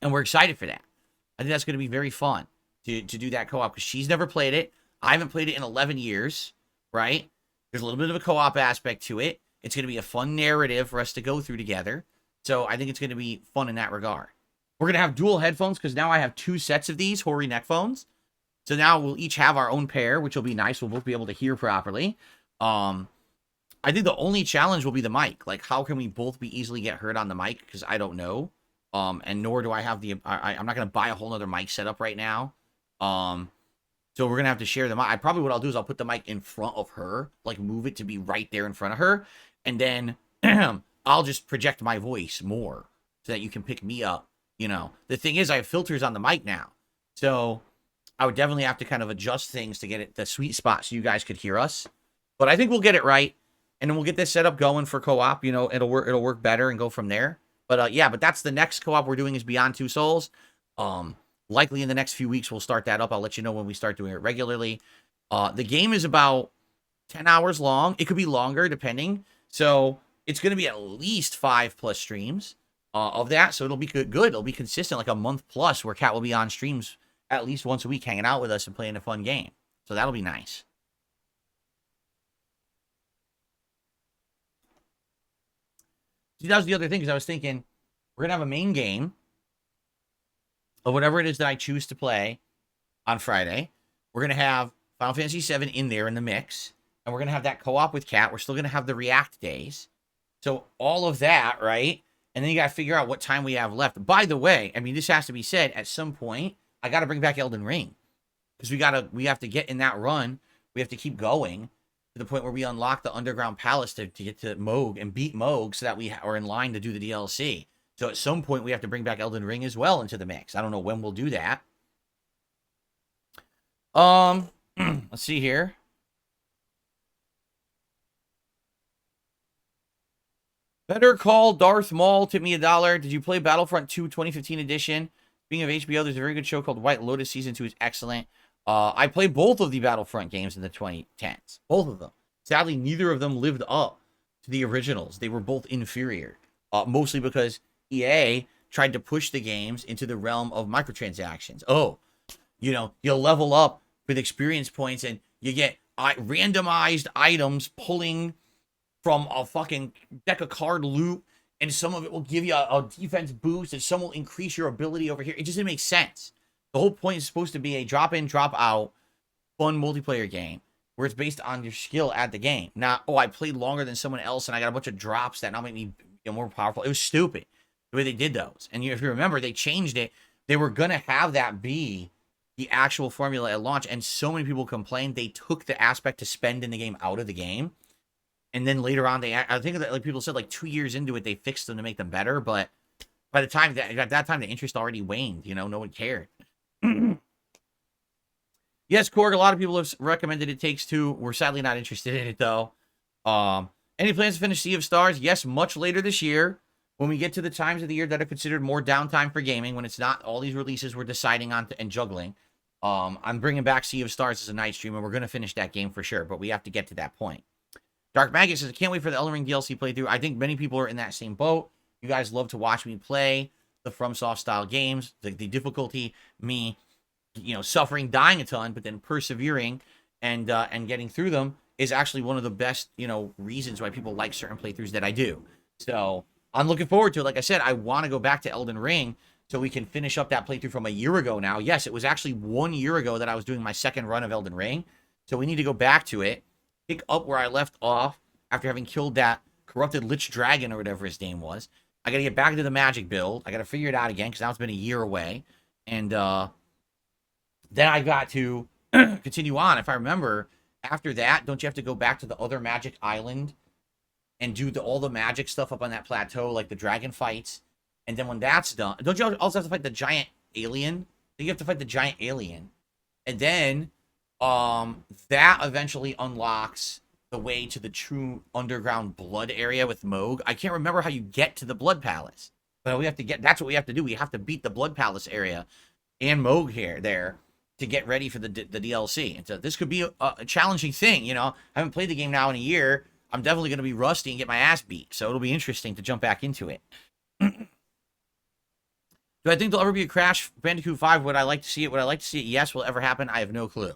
we're excited for that. I think that's going to be very fun to do that co-op because she's never played it. I haven't played it in 11 years, right? There's a little bit of a co-op aspect to it. It's going to be a fun narrative for us to go through together. So I think it's going to be fun in that regard. We're going to have dual headphones because now I have 2 sets of these Hori neck phones. So now we'll each have our own pair, which will be nice. We'll both be able to hear properly. I think the only challenge will be the mic. Like, how can we both be easily get heard on the mic? Because I don't know. And nor do I have the... I'm not going to buy a whole other mic setup right now. So we're going to have to share the mic. What I'll do is I'll put the mic in front of her. Like, move it to be right there in front of her. And then I'll just project my voice more so that you can pick me up. You know, the thing is, I have filters on the mic now. So I would definitely have to kind of adjust things to get it the sweet spot so you guys could hear us. But I think we'll get it right. And then we'll get this setup going for co-op. You know, it'll work better and go from there. But yeah, but that's the next co-op we're doing is Beyond Two Souls. Likely in the next few weeks, we'll start that up. I'll let you know when we start doing it regularly. The game is about 10 hours long. It could be longer, depending. So it's going to be at least 5+ streams of that. So it'll be good. It'll be consistent, like a month plus, where Kat will be on streams at least once a week, hanging out with us and playing a fun game. So that'll be nice. See, that was the other thing, because I was thinking, we're going to have a main game of whatever it is that I choose to play on Friday. We're going to have Final Fantasy VII in there in the mix. And we're going to have that co-op with Kat. We're still going to have the React days. So all of that, right? And then you got to figure out what time we have left. By the way, I mean, this has to be said, at some point, I got to bring back Elden Ring. Because we have to get in that run. We have to keep going to the point where we unlock the Underground Palace to get to Moog and beat Moog so that we are in line to do the DLC. So at some point, we have to bring back Elden Ring as well into the mix. I don't know when we'll do that. Let's see here. Better Call Darth Maul tipped me $1. Did you play Battlefront 2 2015 edition? Speaking of HBO, there's a very good show called White Lotus. Season 2 is excellent. I played both of the Battlefront games in the 2010s. Both of them. Sadly, neither of them lived up to the originals. They were both inferior. Mostly because EA tried to push the games into the realm of microtransactions. Oh, you know, you'll level up with experience points, and you get randomized items pulling from a fucking deck of card loot, and some of it will give you a defense boost, and some will increase your ability over here. It just didn't make sense. The whole point is supposed to be a drop in, drop out, fun multiplayer game where it's based on your skill at the game. Not, oh, I played longer than someone else and I got a bunch of drops that now make me more powerful. It was stupid the way they did those. And if you remember, they changed it. They were going to have that be the actual formula at launch, and so many people complained they took the aspect to spend in the game out of the game. And then later on, I think that like people said like 2 years into it, they fixed them to make them better. But by the time at that time, the interest already waned. You know, no one cared. Yes, Korg, a lot of people have recommended It Takes Two. We're sadly not interested in it, though. Any plans to finish Sea of Stars? Yes, much later this year, when we get to the times of the year that are considered more downtime for gaming, when it's not all these releases we're deciding on and juggling. I'm bringing back Sea of Stars as a night stream, and we're going to finish that game for sure, but we have to get to that point. Dark Maggot says, I can't wait for the Elden Ring DLC playthrough. I think many people are in that same boat. You guys love to watch me play the FromSoft style games. The difficulty, me, suffering, dying a ton, but then persevering and getting through them is actually one of the best, reasons why people like certain playthroughs that I do. So I'm looking forward to it. Like I said, I want to go back to Elden Ring so we can finish up that playthrough from a year ago now. Yes, it was actually 1 year ago that I was doing my second run of Elden Ring. So we need to go back to it, pick up where I left off after having killed that corrupted Lich Dragon or whatever his name was. I got to get back into the magic build. I got to figure it out again because now it's been a year away. And then I got to continue on. If I remember, after that, don't you have to go back to the other magic island and do all the magic stuff up on that plateau, like the dragon fights? And then when that's done, don't you also have to fight the giant alien? Then you have to fight the giant alien. And then that eventually unlocks the way to the true underground blood area with Moog. I can't remember how you get to the Blood Palace, but that's what we have to do. We have to beat the Blood Palace area and Moog there to get ready for the DLC. And so this could be a challenging thing. I haven't played the game now in a year. I'm definitely going to be rusty and get my ass beat. So it'll be interesting to jump back into it. Do I think there'll ever be a Crash Bandicoot 5? Would I like to see it? Would I like to see it? Yes. Will it ever happen? I have no clue.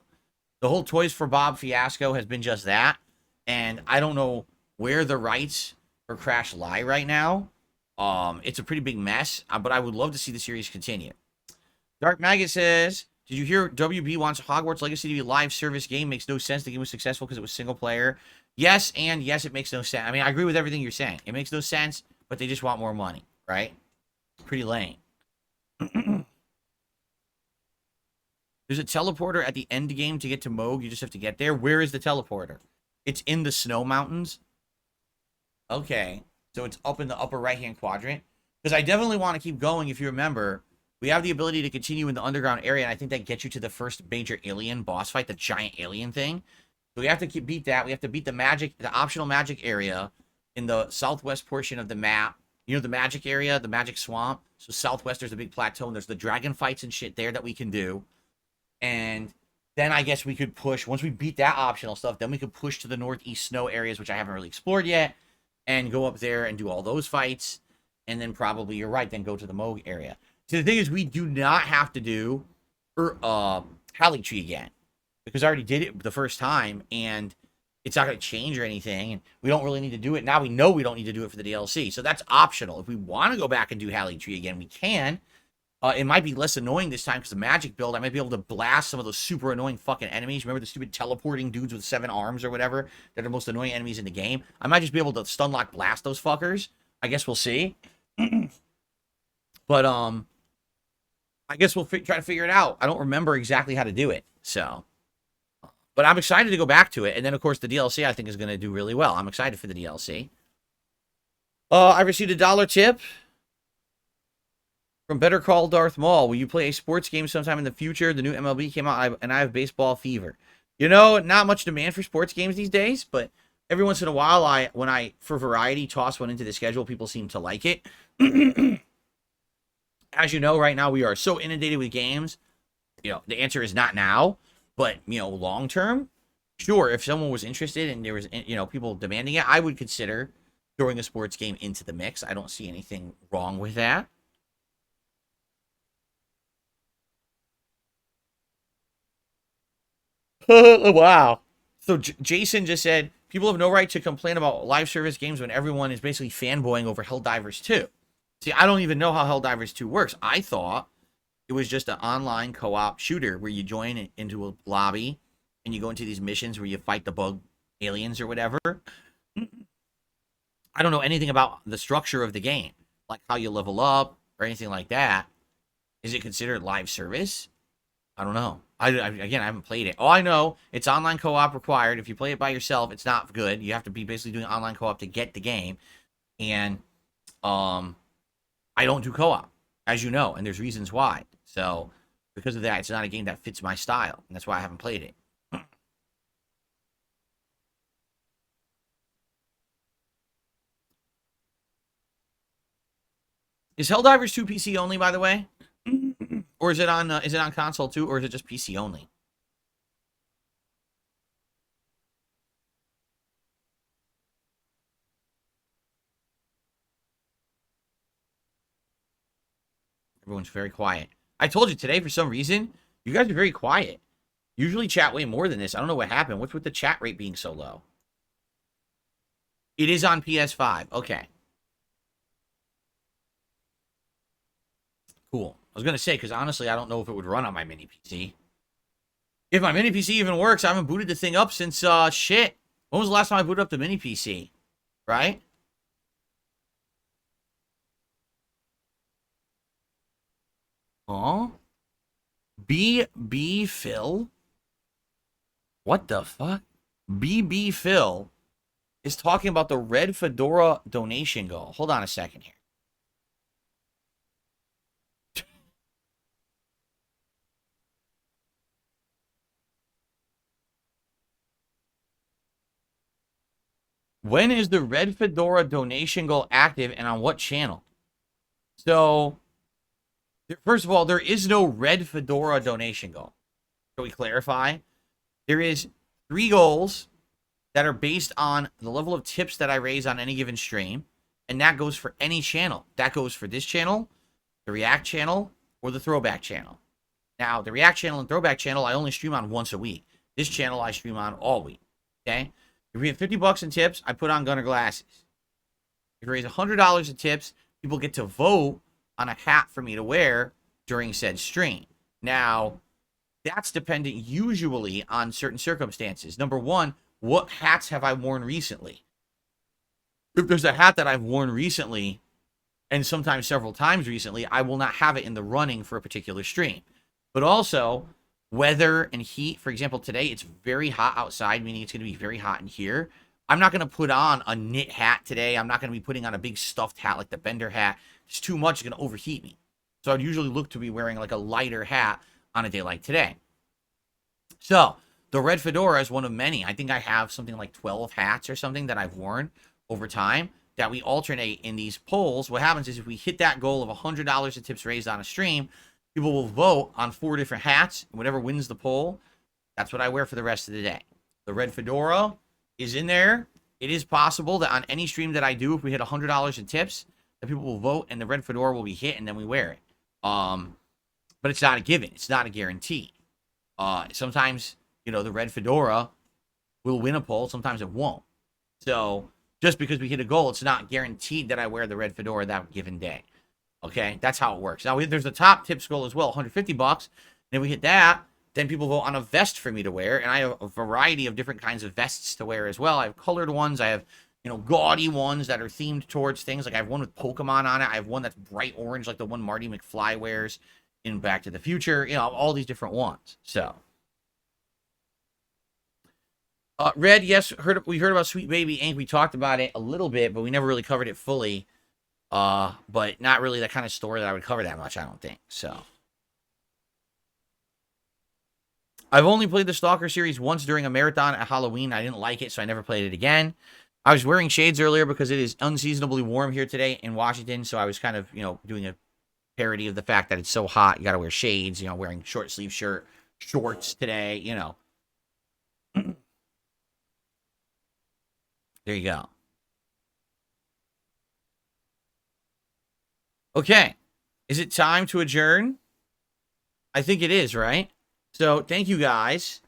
The whole Toys for Bob fiasco has been just that. And I don't know where the rights for Crash lie right now. It's a pretty big mess. But I would love to see the series continue. Dark Maggot says, did you hear WB wants Hogwarts Legacy to be a live service game? Makes no sense. The game was successful because it was single player. Yes, and yes, it makes no sense. I mean, I agree with everything you're saying. It makes no sense, but they just want more money, right? Pretty lame. There's a teleporter at the end game to get to Moog. You just have to get there. Where is the teleporter? It's in the snow mountains. Okay. So it's up in the upper right-hand quadrant. Because I definitely want to keep going. If you remember, we have the ability to continue in the underground area, and I think that gets you to the first major alien boss fight, the giant alien thing. So we have to beat that. We have to beat the optional magic area in the southwest portion of the map. The magic area, the magic swamp. So southwest, there's a big plateau, and there's the dragon fights and shit there that we can do. And then I guess we could push, once we beat that optional stuff, then we could push to the northeast snow areas, which I haven't really explored yet, and go up there and do all those fights. And then probably, you're right, then go to the Moog area. So the thing is, we do not have to do Halley Tree again, because I already did it the first time, and it's not going to change or anything, and we don't really need to do it. Now we know we don't need to do it for the DLC, so that's optional. If we want to go back and do Halley Tree again, we can. It might be less annoying this time because the magic build, I might be able to blast some of those super annoying fucking enemies. Remember the stupid teleporting dudes with 7 arms or whatever that are the most annoying enemies in the game? I might just be able to stun lock blast those fuckers. I guess we'll see. But, I guess we'll try to figure it out. I don't remember exactly how to do it, so. But I'm excited to go back to it. And then, of course, the DLC I think is going to do really well. I'm excited for the DLC. I received a $1 tip from Better Call Darth Maul. Will you play a sports game sometime in the future? The new MLB came out, and I have baseball fever. Not much demand for sports games these days, but every once in a while, when I, for variety, toss one into the schedule, people seem to like it. As you know, right now, we are so inundated with games. The answer is not now, but, long term, sure, if someone was interested and there was, people demanding it, I would consider throwing a sports game into the mix. I don't see anything wrong with that. Wow. So Jason just said, people have no right to complain about live service games when everyone is basically fanboying over Helldivers 2. See, I don't even know how Helldivers 2 works. I thought it was just an online co-op shooter where you join into a lobby and you go into these missions where you fight the bug aliens or whatever. I don't know anything about the structure of the game, like how you level up or anything like that. Is it considered live service? I don't know. Again, I haven't played it. All I know, it's online co-op required. If you play it by yourself, it's not good. You have to be basically doing online co-op to get the game. And I don't do co-op, as you know, and there's reasons why. So because of that, it's not a game that fits my style, and that's why I haven't played it. Is Helldivers 2 PC only, by the way? Or is it on console too, or is it just PC only? Everyone's very quiet. I told you today, for some reason, you guys are very quiet. Usually chat way more than this. I don't know what happened. What's with the chat rate being so low? It is on PS5. Okay. Cool. I was going to say, because honestly, I don't know if it would run on my mini PC. If my mini PC even works, I haven't booted the thing up since, shit. When was the last time I booted up the mini PC? Right? Huh? BB Phil? What the fuck? BB Phil is talking about the Red Fedora donation goal. Hold on a second here. When is the Red Fedora donation goal active and on what channel? So, first of all, there is no Red Fedora donation goal. Can we clarify? There is 3 goals that are based on the level of tips that I raise on any given stream, and that goes for any channel. That goes for this channel, the React channel, or the Throwback channel. Now, the React channel and Throwback channel, I only stream on once a week. This channel, I stream on all week. Okay? If we have $50 in tips, I put on Gunner glasses. If we raise $100 in tips, people get to vote on a hat for me to wear during said stream. Now, that's dependent usually on certain circumstances. Number one, what hats have I worn recently? If there's a hat that I've worn recently, and sometimes several times recently, I will not have it in the running for a particular stream. But also, weather and heat. For example, today it's very hot outside, meaning it's going to be very hot in here. I'm not going to put on a knit hat today. I'm not going to be putting on a big stuffed hat like the Bender hat. It's too much. It's going to overheat me. So I'd usually look to be wearing like a lighter hat on a day like today. So the Red Fedora is one of many. I think I have something like 12 hats or something that I've worn over time that we alternate in these polls. What happens is if we hit that goal of $100 in tips raised on a stream, people will vote on 4 different hats, and whatever wins the poll, that's what I wear for the rest of the day. The Red Fedora is in there. It is possible that on any stream that I do, if we hit $100 in tips, that people will vote and the Red Fedora will be hit, and then we wear it. But it's not a given. It's not a guarantee. Sometimes, the Red Fedora will win a poll. Sometimes it won't. So just because we hit a goal, it's not guaranteed that I wear the Red Fedora that given day. Okay, that's how it works. Now, there's a top tips goal as well, $150. And if we hit that, then people vote on a vest for me to wear. And I have a variety of different kinds of vests to wear as well. I have colored ones. I have, gaudy ones that are themed towards things. Like I have one with Pokemon on it. I have one that's bright orange, like the one Marty McFly wears in Back to the Future. All these different ones. So, Red, yes, we heard about Sweet Baby Ink. We talked about it a little bit, but we never really covered it fully. But not really the kind of story that I would cover that much, I don't think. So, I've only played the Stalker series once during a marathon at Halloween. I didn't like it, so I never played it again. I was wearing shades earlier because it is unseasonably warm here today in Washington, so I was kind of, doing a parody of the fact that it's so hot, you gotta wear shades, wearing short sleeve shirt, shorts today, There you go. Okay. Is it time to adjourn? I think it is, right? So, thank you guys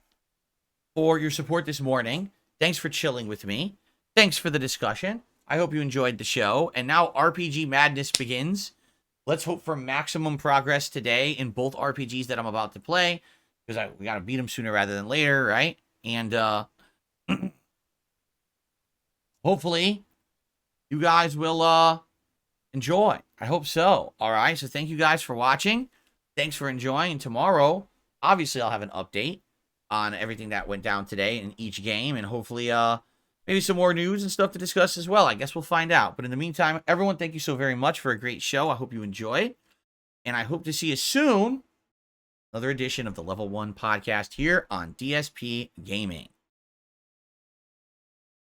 for your support this morning. Thanks for chilling with me. Thanks for the discussion. I hope you enjoyed the show. And now RPG Madness begins. Let's hope for maximum progress today in both RPGs that I'm about to play, because we got to beat them sooner rather than later, right? And hopefully you guys will enjoy. I hope so. All right. So thank you guys for watching. Thanks for enjoying. And tomorrow, obviously, I'll have an update on everything that went down today in each game, and hopefully maybe some more news and stuff to discuss as well. I guess we'll find out. But in the meantime, everyone, thank you so very much for a great show. I hope you enjoyed, and I hope to see you soon. Another edition of the Level 1 podcast here on DSP Gaming.